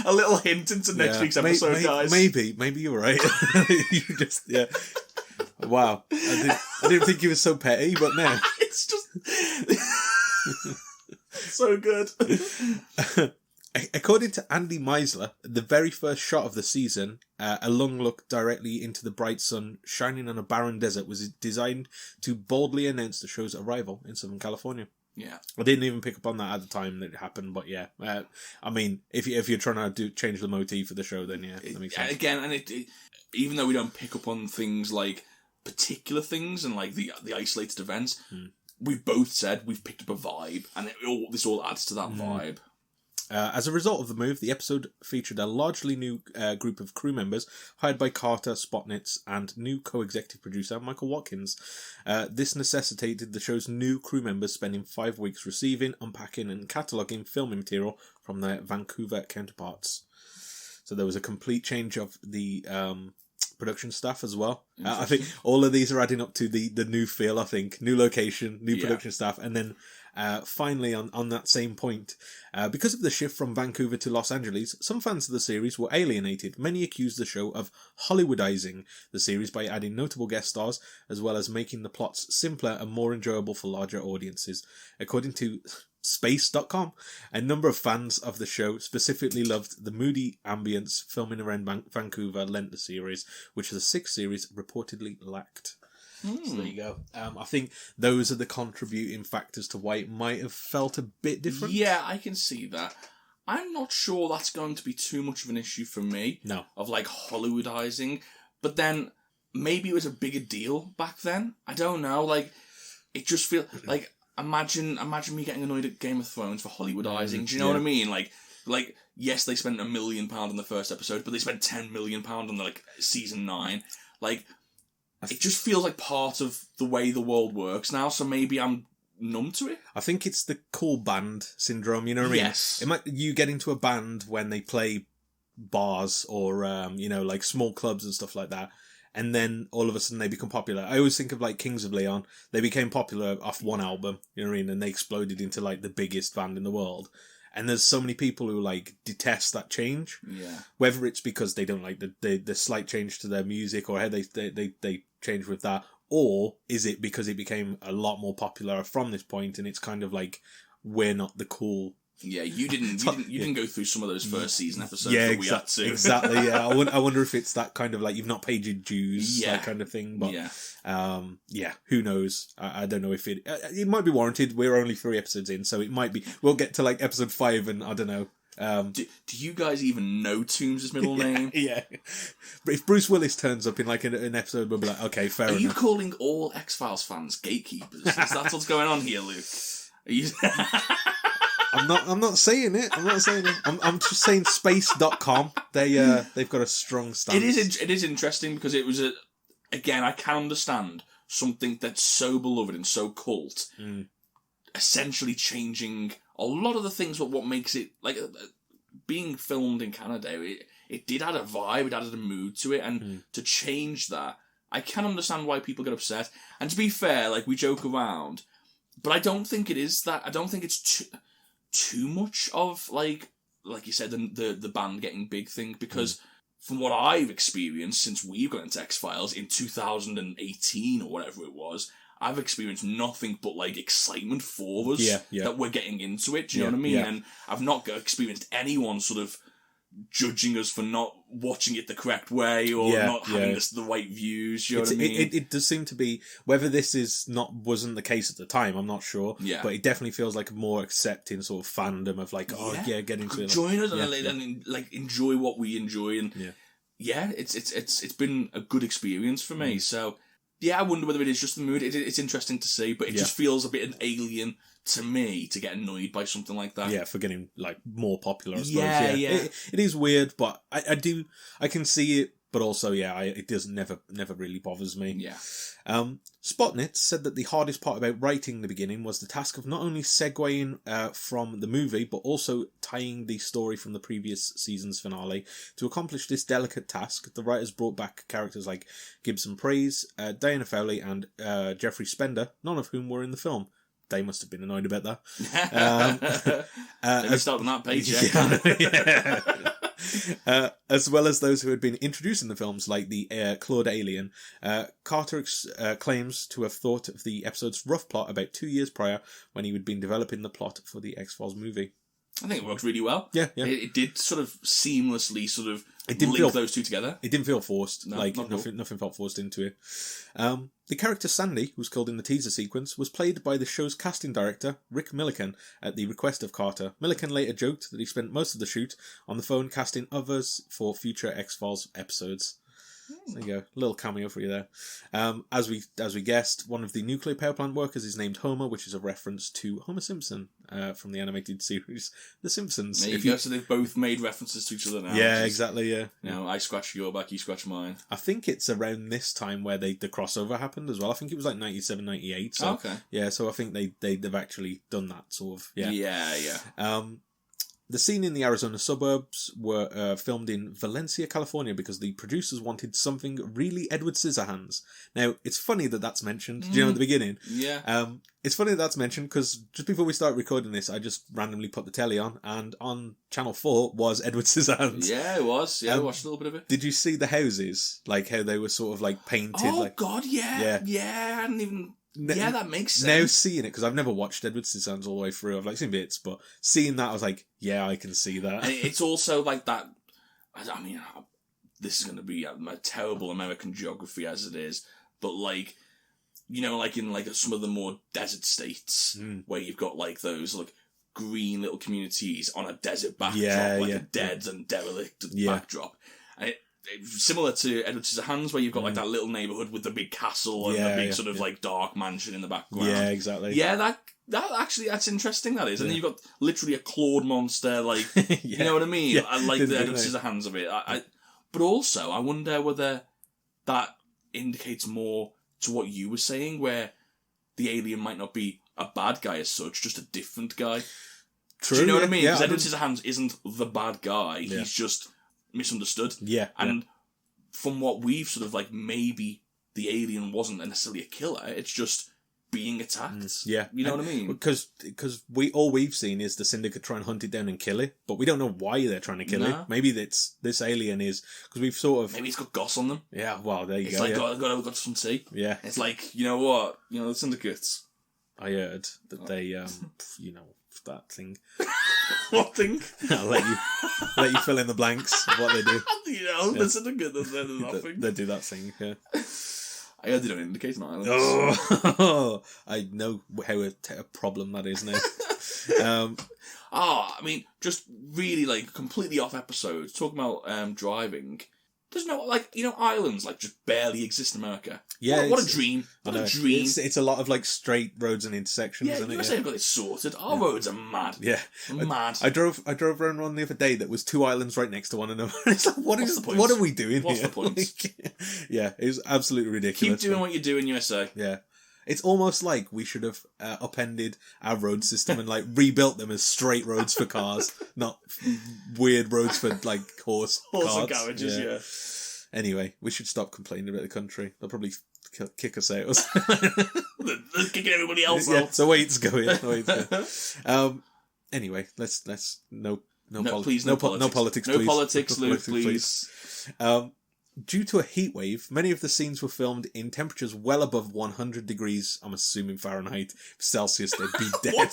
A little hint into next week's episode, guys. Maybe you're right. You just Wow, I didn't think he was so petty, but no, it's just so good. According to Andy Meisler, the very first shot of the season, a long look directly into the bright sun shining on a barren desert, was designed to boldly announce the show's arrival in Southern California. Yeah. I didn't even pick up on that at the time that it happened, but yeah. I mean, if you're trying to change the motif of the show, then yeah, that makes sense. Again, and it even though we don't pick up on things like particular things and like the isolated events, we've both said we've picked up a vibe, and this all adds to that vibe. As a result of the move, the episode featured a largely new group of crew members hired by Carter, Spotnitz, and new co-executive producer Michael Watkins. This necessitated the show's new crew members spending 5 weeks receiving, unpacking, and cataloguing filming material from their Vancouver counterparts. So there was a complete change of the production staff as well. I think all of these are adding up to the new feel, I think. New location, new production staff, and then finally, on that same point, because of the shift from Vancouver to Los Angeles, some fans of the series were alienated. Many accused the show of Hollywoodizing the series by adding notable guest stars, as well as making the plots simpler and more enjoyable for larger audiences. According to Space.com, a number of fans of the show specifically loved the moody ambience filming around Vancouver lent the series, which the sixth series reportedly lacked. So there you go. I think those are the contributing factors to why it might have felt a bit different. Yeah, I can see that. I'm not sure that's going to be too much of an issue for me. No. Of like Hollywoodizing. But then maybe it was a bigger deal back then. I don't know. Like, it just feels like imagine me getting annoyed at Game of Thrones for Hollywoodizing. Do you know what I mean? Like yes, they spent $1 million on the first episode, but they spent $10 million on the season 9. Like, it just feels like part of the way the world works now, so maybe I'm numb to it. I think it's the cool band syndrome, you know what I mean? Yes. You get into a band when they play bars or, like small clubs and stuff like that, and then all of a sudden they become popular. I always think of like Kings of Leon. They became popular off one album, you know what I mean? And they exploded into like the biggest band in the world. And there's so many people who like detest that change. Yeah. Whether it's because they don't like the slight change to their music or how they change with that, or is it because it became a lot more popular from this point and it's kind of like we're not the cool. Yeah, you didn't go through some of those first season episodes that we had to. Exactly, yeah. I wonder if it's that kind of like you've not paid your dues, that kind of thing. But who knows? I don't know if it might be warranted. We're only 3 episodes in, so it might be. We'll get to like episode 5 and I don't know. Do you guys even know Toombs' middle name? Yeah. But if Bruce Willis turns up in like an episode, we'll be like, okay, fair enough. Are you calling all X-Files fans gatekeepers? Is that what's going on here, Luke? Are you... I'm not saying it. I'm just saying space.com. They've got a strong stance. It is interesting because it was again, I can understand something that's so beloved and so cult essentially changing a lot of the things, but what makes it like being filmed in Canada, it did add a vibe, it added a mood to it, and to change that, I can understand why people get upset. And to be fair, like, we joke around, but I don't think it is that. I don't think it's too much of like you said, the band getting big thing, because from what I've experienced since we've got into X-Files in 2018 or whatever it was, I've experienced nothing but like excitement for us that we're getting into it. Do you know what I mean? Yeah. And I've not experienced anyone sort of judging us for not watching it the correct way or not having the right views. You know what I mean? It does seem to be, whether this wasn't the case at the time, I'm not sure. Yeah. But it definitely feels like a more accepting sort of fandom of like, get into it. Join us and enjoy what we enjoy. And it's been a good experience for me. So yeah, I wonder whether it is just the mood. It's interesting to see, but it just feels a bit an alien to me to get annoyed by something like that. Yeah, for getting like more popular, I suppose. Yeah. It is weird, but I can see it, but also, it doesn't never really bothers me. Yeah. Spotnitz said that the hardest part about writing the beginning was the task of not only segueing from the movie, but also tying the story from the previous season's finale. To accomplish this delicate task, the writers brought back characters like Gibson Praise, Diana Fowley, and Jeffrey Spender, none of whom were in the film. They must have been annoyed about that. They missed out on that paycheck. As well as those who had been introduced in the films, like the Claude Alien. Carter claims to have thought of the episode's rough plot about 2 years prior, when he had been developing the plot for the X-Files movie. I think it worked really well. Yeah. It did sort of seamlessly sort of didn't link those two together. It didn't feel forced. No, like, not at all. nothing felt forced into it. The character Sandy, who was killed in the teaser sequence, was played by the show's casting director, Rick Milliken, at the request of Carter. Milliken later joked that he spent most of the shoot on the phone casting others for future X-Files episodes. So there you go, a little cameo for you there. As we guessed, one of the nuclear power plant workers is named Homer, which is a reference to Homer Simpson from the animated series The Simpsons. There you go, so they've both made references to each other now. Yeah, exactly, yeah. You know, I scratch your back, you scratch mine. I think it's around this time where the crossover happened as well. I think it was like 97, 98. So, okay. Yeah, so I think they've actually done that sort of, yeah. Yeah. The scene in the Arizona suburbs were filmed in Valencia, California, because the producers wanted something really Edward Scissorhands. Now, it's funny that that's mentioned. Do you know at the beginning? Yeah. It's funny that that's mentioned because just before we start recording this, I just randomly put the telly on, and on Channel 4 was Edward Scissorhands. Yeah, it was. Yeah, I watched a little bit of it. Did you see the houses? Like how they were sort of like painted? Oh, God, yeah. Yeah, I hadn't even... Yeah, that makes sense. Now seeing it, because I've never watched Edward Scissorhands all the way through. I've like seen bits, but seeing that, I was like, yeah, I can see that. And it's also like that. I mean, this is going to be a terrible American geography as it is, but like, you know, like in like some of the more desert states where you've got like those like green little communities on a desert backdrop, a dead and derelict backdrop, and it's similar to Edward Scissorhands, where you've got like that little neighborhood with the big castle and the big sort of like dark mansion in the background. Yeah, exactly. Yeah, that's interesting. That is, and then you've got literally a clawed monster, like you know what I mean. I like the Edward Scissorhands of it. But also, I wonder whether that indicates more to what you were saying, where the alien might not be a bad guy as such, just a different guy. True. Do you know what I mean? Because Yeah, Edward Scissorhands isn't the bad guy. Yeah. He's just misunderstood. Yeah. And from what we've sort of like, maybe the alien wasn't necessarily a killer. It's just being attacked. Yeah. You know what I mean? Because all we've seen is the Syndicate try and hunt it down and kill it, but we don't know why they're trying to kill it. Maybe this alien is, because we've sort of... Maybe it's got goss on them. Yeah, well, there you it's go. It's like, got some tea. Yeah. It's like, you know what? You know, the Syndicates. I heard that they, you know, that thing. What thing? I'll let you fill in the blanks of what they do. You know, the Syndicate does nothing. They do that thing, yeah. I heard they don't indicate an island. Oh, I know how a problem that is now. I mean, just really like completely off episode. Talking about driving. There's no, like, you know, islands, like, just barely exist in America. Yeah. What a dream. What a dream. It's a lot of, like, straight roads and intersections, isn't it? USA have got it sorted. Our roads are mad. Yeah. Mad. I drove around one the other day that was two islands right next to one another. It's like, what are we doing What's here? the point? Yeah, it was absolutely ridiculous. Keep doing what you do in USA. Yeah. It's almost like we should have upended our road system and like rebuilt them as straight roads for cars, not weird roads for like horse and garages. Yeah. Anyway, we should stop complaining about the country. They'll probably kick us out. They're kicking everybody else out. It's the way it's going. Anyway, let's no politics. No politics, please. No politics, Luke, please. Due to a heat wave, many of the scenes were filmed in temperatures well above 100 degrees, I'm assuming Fahrenheit. Celsius, they'd be dead.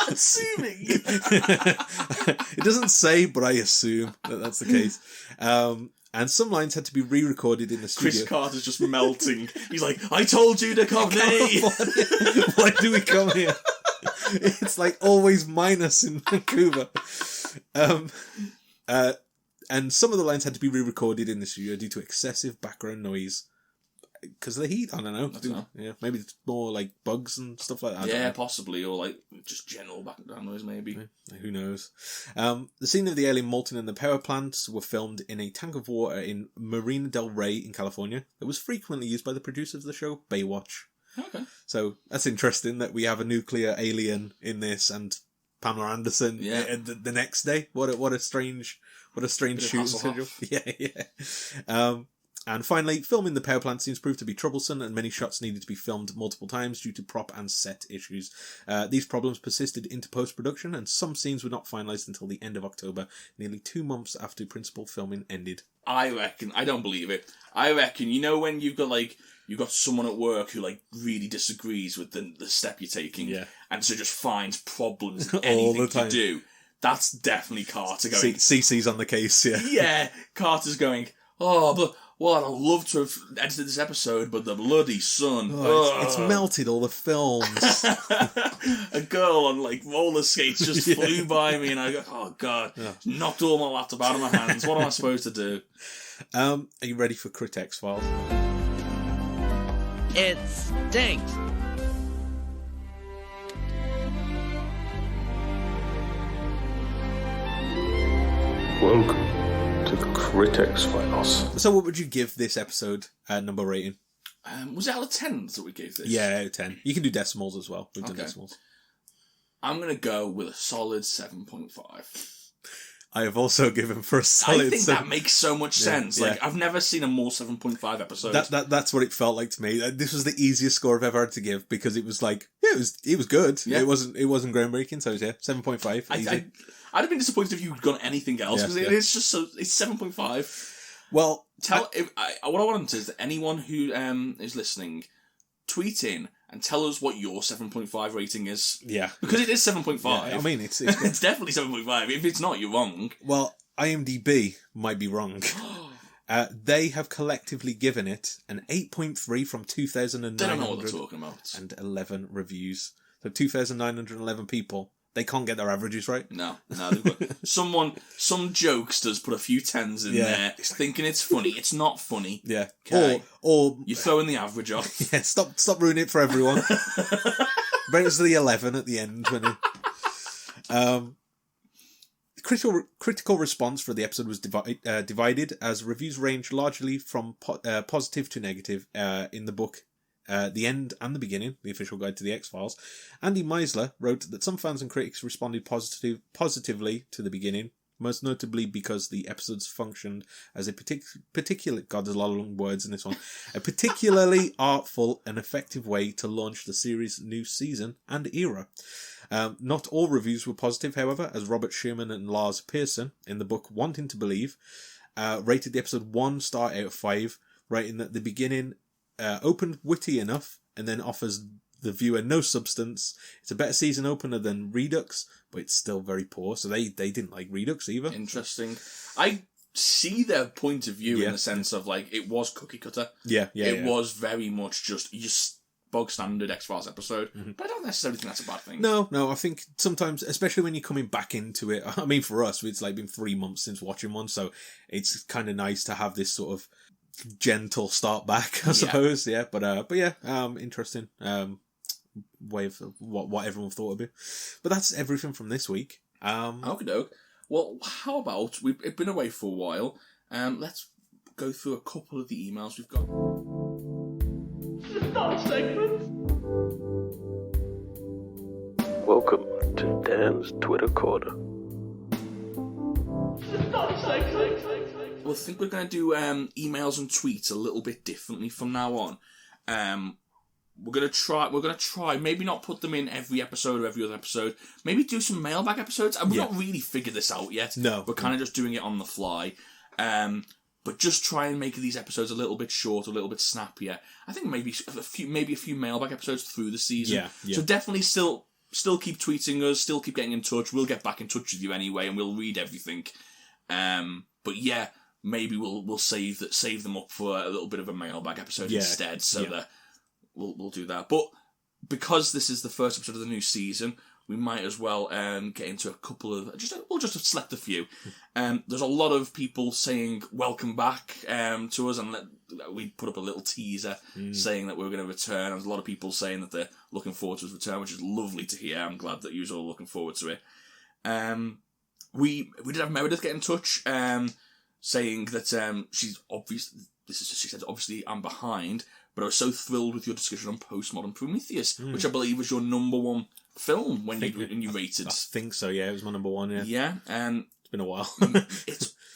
Assuming? It doesn't say, but I assume that that's the case. And some lines had to be re-recorded in the studio. Chris Carter's just melting. He's like, I told you to come here! Why do we come here? It's like always minus in Vancouver. And some of the lines had to be re-recorded in the studio due to excessive background noise. Because of the heat, I don't know. Yeah, maybe it's more like bugs and stuff like that. Yeah, possibly. Or like just general background noise, maybe. Yeah, who knows? The scene of the alien molten in the power plants were filmed in a tank of water in Marina del Rey in California. That was frequently used by the producers of the show, Baywatch. Okay. So that's interesting that we have a nuclear alien in this and Pamela Anderson the next day. What a strange shooting schedule. Yeah. And finally, filming the power plant scenes proved to be troublesome, and many shots needed to be filmed multiple times due to prop and set issues. These problems persisted into post-production, and some scenes were not finalised until the end of October, nearly 2 months after principal filming ended. I reckon, I don't believe it. I reckon, you know when you've got like you've got someone at work who, like, really disagrees with the step you're taking, and so just finds problems in all the anything time. to do. That's definitely Carter going... CC's on the case, yeah. Yeah, Carter's going, oh, but... Well, I'd love to have edited this episode, but the bloody sun. It's melted all the films. A girl on, like, roller skates just flew by me, and I go, oh, God. Knocked all my laptop out of my hands. What am I supposed to do? Are you ready for Critic Files? It stinks. Welcome to the Critic Files. So what would you give this episode number rating? Was it out of 10 that we gave this? Yeah, out of 10. You can do decimals as well. We've done decimals. I'm going to go with a solid 7.5. I have also given for a solid... I think that makes so much sense. Yeah. Like, I've never seen a more 7.5 episode. That's what it felt like to me. This was the easiest score I've ever had to give because it was like, it was good. Yeah. It wasn't groundbreaking, so 7.5. Easy. I'd have been disappointed if you'd gone anything else because it's just so... It's 7.5. Well... what I want is that anyone who is listening, tweet in and tell us what your 7.5 rating is. Yeah. Because it is 7.5. Yeah, I mean, it's it's definitely 7.5. If it's not, you're wrong. Well, IMDb might be wrong. They have collectively given it an 8.3 from 2,900. They don't know what they're talking about. And 11 reviews. So 2,911 people. They can't get their averages right. No. They've got some jokesters put a few tens in there, thinking it's funny. It's not funny. Yeah. Okay. Or you're throwing the average off. Yeah. Stop ruining it for everyone. Bring us to the 11 at the end. Critical response for the episode was divided as reviews ranged largely from positive to negative in the book. The End and the Beginning, the official guide to the X-Files. Andy Meisler wrote that some fans and critics responded positively to the beginning, most notably because the episodes functioned as a particular... God, there's a lot of long words in this one. A particularly artful and effective way to launch the series' new season and era. Not all reviews were positive, however, as Robert Sherman and Lars Pearson, in the book Wanting to Believe, rated the episode 1 star out of 5, writing that the beginning... opened witty enough and then offers the viewer no substance. It's a better season opener than Redux, but it's still very poor. So they didn't like Redux either. Interesting. I see their point of view in the sense of like it was cookie cutter. It was very much just bog standard X-Files episode. Mm-hmm. But I don't necessarily think that's a bad thing. No, I think sometimes, especially when you're coming back into it. I mean, for us, it's like been 3 months since watching one, so it's kind of nice to have this sort of gentle start back, I suppose. Interesting way of what everyone thought of it. But that's everything from this week. Okay. Well, how about we've been away for a while. Let's go through a couple of the emails we've got. Stop segment. Welcome to Dan's Twitter Corner. Stop segment. Well, I think we're going to do emails and tweets a little bit differently from now on. We're going to try, maybe not put them in every episode or every other episode. Maybe do some mailbag episodes. And we've not really figured this out yet. No. We're kind of just doing it on the fly. But just try and make these episodes a little bit shorter, a little bit snappier. I think maybe a few mailbag episodes through the season. Yeah. So definitely still keep tweeting us, still keep getting in touch. We'll get back in touch with you anyway, and we'll read everything. But yeah, maybe we'll save them up for a little bit of a mailbag episode instead. So that we'll do that. But because this is the first episode of the new season, we might as well get into a couple of... We'll just select a few. There's a lot of people saying welcome back to us, and we put up a little teaser saying that we're going to return. There's a lot of people saying that they're looking forward to his return, which is lovely to hear. I'm glad that you're all looking forward to it. We did have Meredith get in touch, saying that she's obvious. She said, obviously I'm behind, but I was so thrilled with your discussion on Postmodern Prometheus, which I believe was your number one film when you rated. I think so. Yeah, it was my number one. Yeah. It's been a while.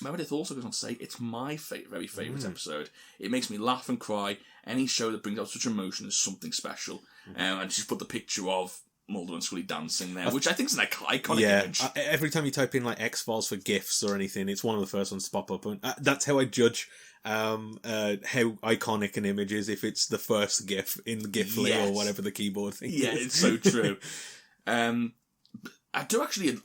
Meredith also goes on to say it's my very favourite episode. It makes me laugh and cry. Any show that brings out such emotion is something special. And she's put the picture of Mulder and Scully dancing there, which I think is an iconic image. Every time you type in like X-Files for GIFs or anything, it's one of the first ones to pop up, and that's how I judge how iconic an image is if it's the first GIF in GIFly or whatever the keyboard thing is. Yeah, it's so true. I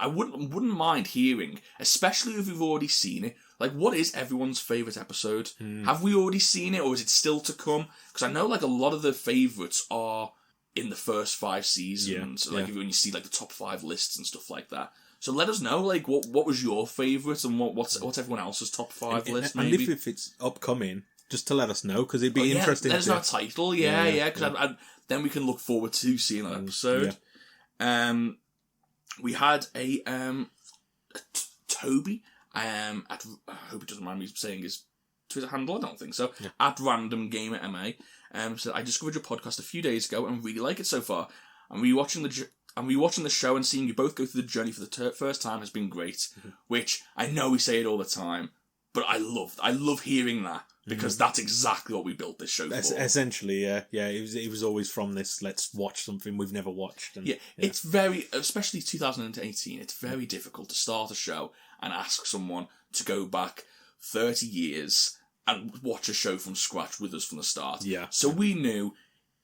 wouldn't mind hearing, especially if we've already seen it. Like, what is everyone's favourite episode? Have we already seen it, or is it still to come? Because I know, like, a lot of the favourites are in the first 5 seasons. When you see, like, the top 5 lists and stuff like that. So let us know, like, what was your favourite and what's everyone else's top 5 list, maybe? And if it's upcoming, just to let us know, because it'd be interesting. Let us know a title, because then we can look forward to seeing that episode. We had a Toby, I hope he doesn't mind me saying his Twitter handle, I don't think so, at randomgamerma, said, I discovered your podcast a few days ago and really like it so far. I'm rewatching the show, and seeing you both go through the journey for the first time has been great, which I know we say it all the time, but I love hearing that, because that's exactly what we built this show for. Essentially, yeah. It was always from this, let's watch something we've never watched. And, it's very, especially 2018, it's very difficult to start a show and ask someone to go back 30 years and watch a show from scratch with us from the start. Yeah. So we knew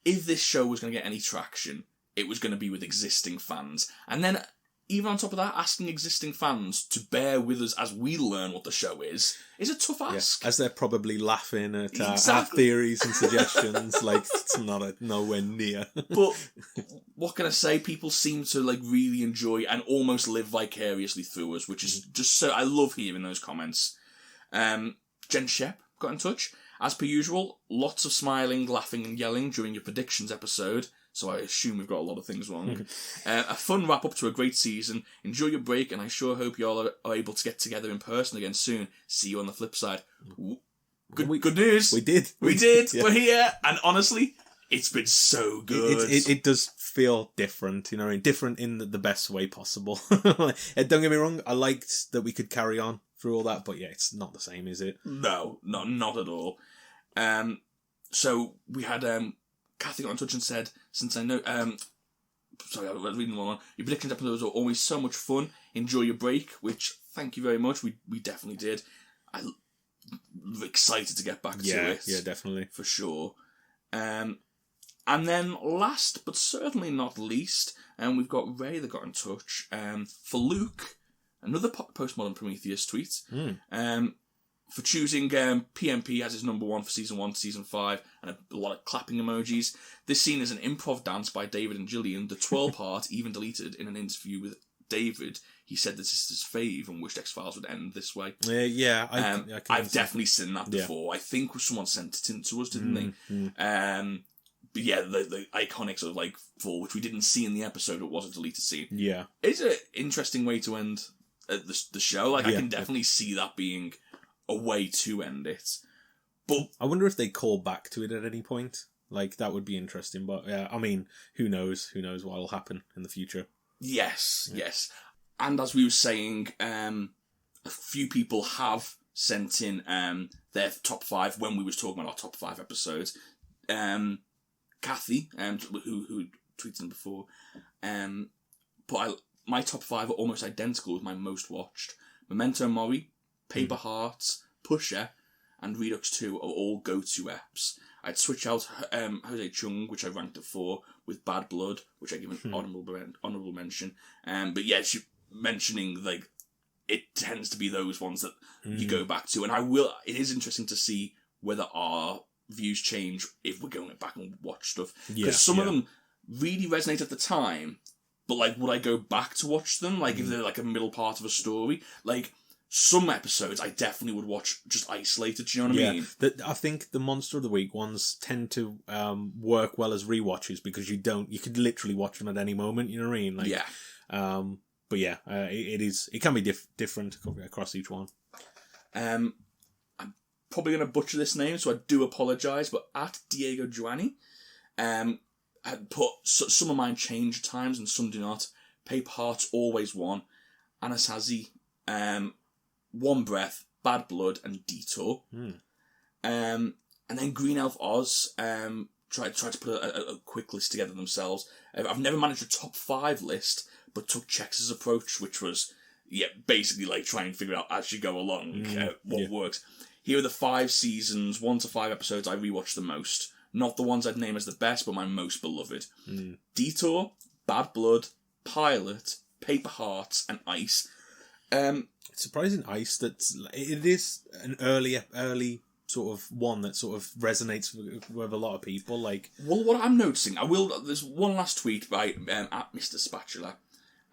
if this show was going to get any traction, it was going to be with existing fans. And then, even on top of that, asking existing fans to bear with us as we learn what the show is a tough ask. As they're probably laughing at our theories and suggestions, like, it's nowhere near. But what can I say? People seem to like really enjoy and almost live vicariously through us, which is just so. I love hearing those comments. Jen Shep got in touch. As per usual, lots of smiling, laughing, and yelling during your predictions episode. So I assume we've got a lot of things wrong. A fun wrap-up to a great season. Enjoy your break, and I sure hope you all are able to get together in person again soon. See you on the flip side. Good news. We did. Yeah. We're here. And honestly, it's been so good. It does feel different, you know, different in the best way possible. Don't get me wrong, I liked that we could carry on through all that, but yeah, it's not the same, is it? No, not at all. So we had... Kathy got in touch and said, since I know... sorry, I was reading the one. Your predictions episodes are always so much fun. Enjoy your break, which, thank you very much. We definitely did. I'm excited to get back to it. Yeah, definitely. For sure. And then last, but certainly not least, we've got Ray that got in touch. For Luke, another Postmodern Prometheus tweet. For choosing PMP as his number 1 for season 1 to season 5, and a lot of clapping emojis. This scene is an improv dance by David and Gillian. The twirl part even deleted in an interview with David. He said this is his fave and wished X-Files would end this way. I've definitely seen that before. I think someone sent it in to us, didn't they? But yeah, the iconic sort of like fall, which we didn't see in the episode, it was a deleted scene. Yeah. It's an interesting way to end the show. Like, I can definitely see that being a way to end it. But I wonder if they call back to it at any point. Like, that would be interesting. But yeah, I mean, who knows? Who knows what will happen in the future? Yes. And as we were saying, a few people have sent in their top 5 when we was talking about our top 5 episodes. Kathy, who tweeted in before, my top 5 are almost identical with my most watched. Memento Mori, Paper Hearts, Pusher, and Redux 2 are all go-to eps. I'd switch out Jose Chung, which I ranked at 4, with Bad Blood, which I give an honourable mention. But yeah, she mentioning, like, it tends to be those ones that you go back to. And it is interesting to see whether our views change if we're going back and watch stuff. Because some of them really resonate at the time, but, like, would I go back to watch them? Like, if they're, like, a middle part of a story? Like... Some episodes I definitely would watch just isolated, do you know what I mean? I think the Monster of the Week ones tend to work well as rewatches because you could literally watch them at any moment, you know what I mean? Like, but yeah, it can be different across each one. I'm probably going to butcher this name, so I do apologise, but at Diego Giovanni, I put some of mine change at times and some do not. Paper Hearts always won. Anasazi, One Breath, Bad Blood, and Detour. And then Green Elf Oz, tried to put a quick list together themselves. I've never managed a top 5 list, but took Chex' approach, which was basically like try and figure out as you go along what works. Here are the 5 seasons, 1 to 5 episodes I rewatched the most. Not the ones I'd name as the best, but my most beloved. Detour, Bad Blood, Pilot, Paper Hearts, and Ice. It's surprising Ice that it is an early sort of one that sort of resonates with a lot of people. Like, well, what I'm noticing, there's one last tweet by at Mr. Spatula,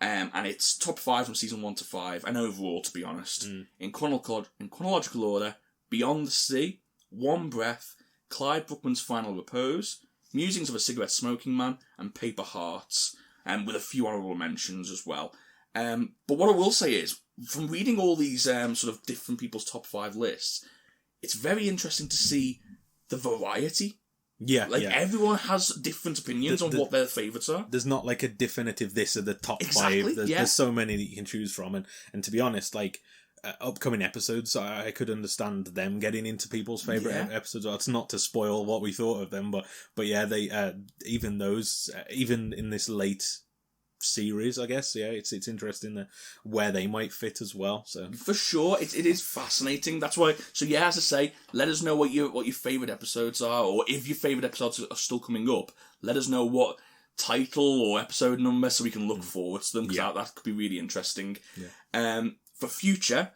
and it's top 5 from season 1 to 5, and overall, to be honest, in chronological order: Beyond the Sea, One Breath, Clyde Bruckman's Final Repose, Musings of a Cigarette Smoking Man, and Paper Hearts, with a few honourable mentions as well. But what I will say is, from reading all these sort of different people's top 5 lists, it's very interesting to see the variety. Yeah, everyone has different opinions on what their favourites are. There's not like a definitive this are the top 5. There's so many that you can choose from, and to be honest, like upcoming episodes, I could understand them getting into people's favourite episodes. It's not to spoil what we thought of them, but yeah, they even those even in this late series, I guess, it's interesting where they might fit as well. So for sure, it is fascinating. That's why. So yeah, as I say, let us know what your favourite episodes are, or if your favourite episodes are still coming up. Let us know what title or episode number, so we can look forward to them, because that could be really interesting. For future,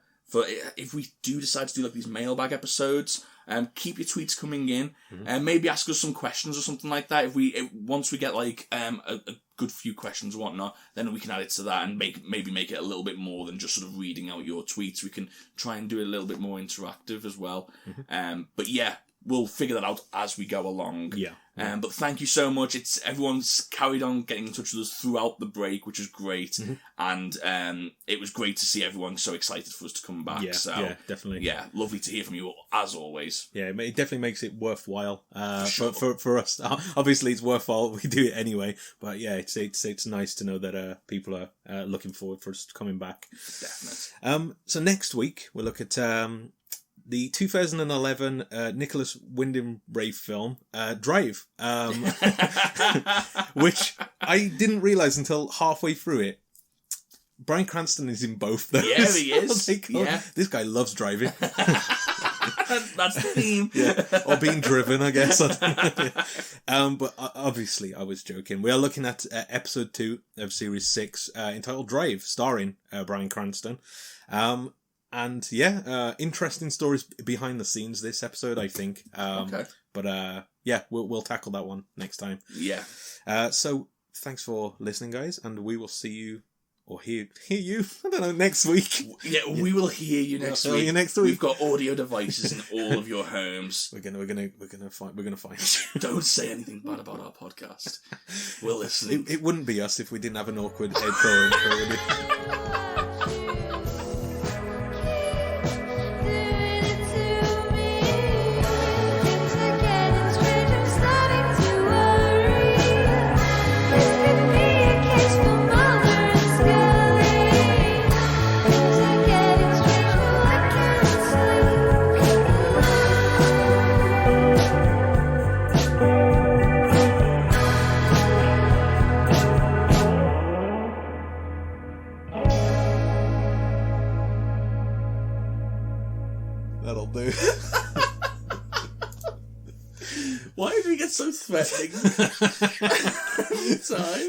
if we do decide to do like these mailbag episodes, keep your tweets coming in, and maybe ask us some questions or something like that. Once we get like a good few questions and whatnot, then we can add it to that and maybe make it a little bit more than just sort of reading out your tweets. We can try and do it a little bit more interactive as well. But yeah, we'll figure that out as we go along. But thank you so much. Everyone's carried on getting in touch with us throughout the break, which is great. And it was great to see everyone so excited for us to come back. Yeah, definitely. Yeah, lovely to hear from you as always. Yeah, it definitely makes it worthwhile for us. Obviously, it's worthwhile. We do it anyway. But yeah, it's nice to know that people are looking forward for us coming back. Definitely. So next week we'll look at the 2011 Nicholas Winding Refn film, Drive, which I didn't realise until halfway through it. Bryan Cranston is in both those. Yeah, he is. This guy loves driving. That's the theme. Or being driven, I guess. But obviously, I was joking. We are looking at episode 2 of series 6, entitled Drive, starring Bryan Cranston. And yeah, interesting stories behind the scenes this episode, I think. Okay. But yeah, we'll tackle that one next time. Yeah. So thanks for listening, guys, and we will see you or hear you. I don't know, next week. Yeah, we will hear you next week. You next week. We've got audio devices in all of your homes. We're gonna find you. Don't say anything bad about our podcast. We're listening. It wouldn't be us if we didn't have an awkward head going. That'll do. Why did we get so threatening? Time.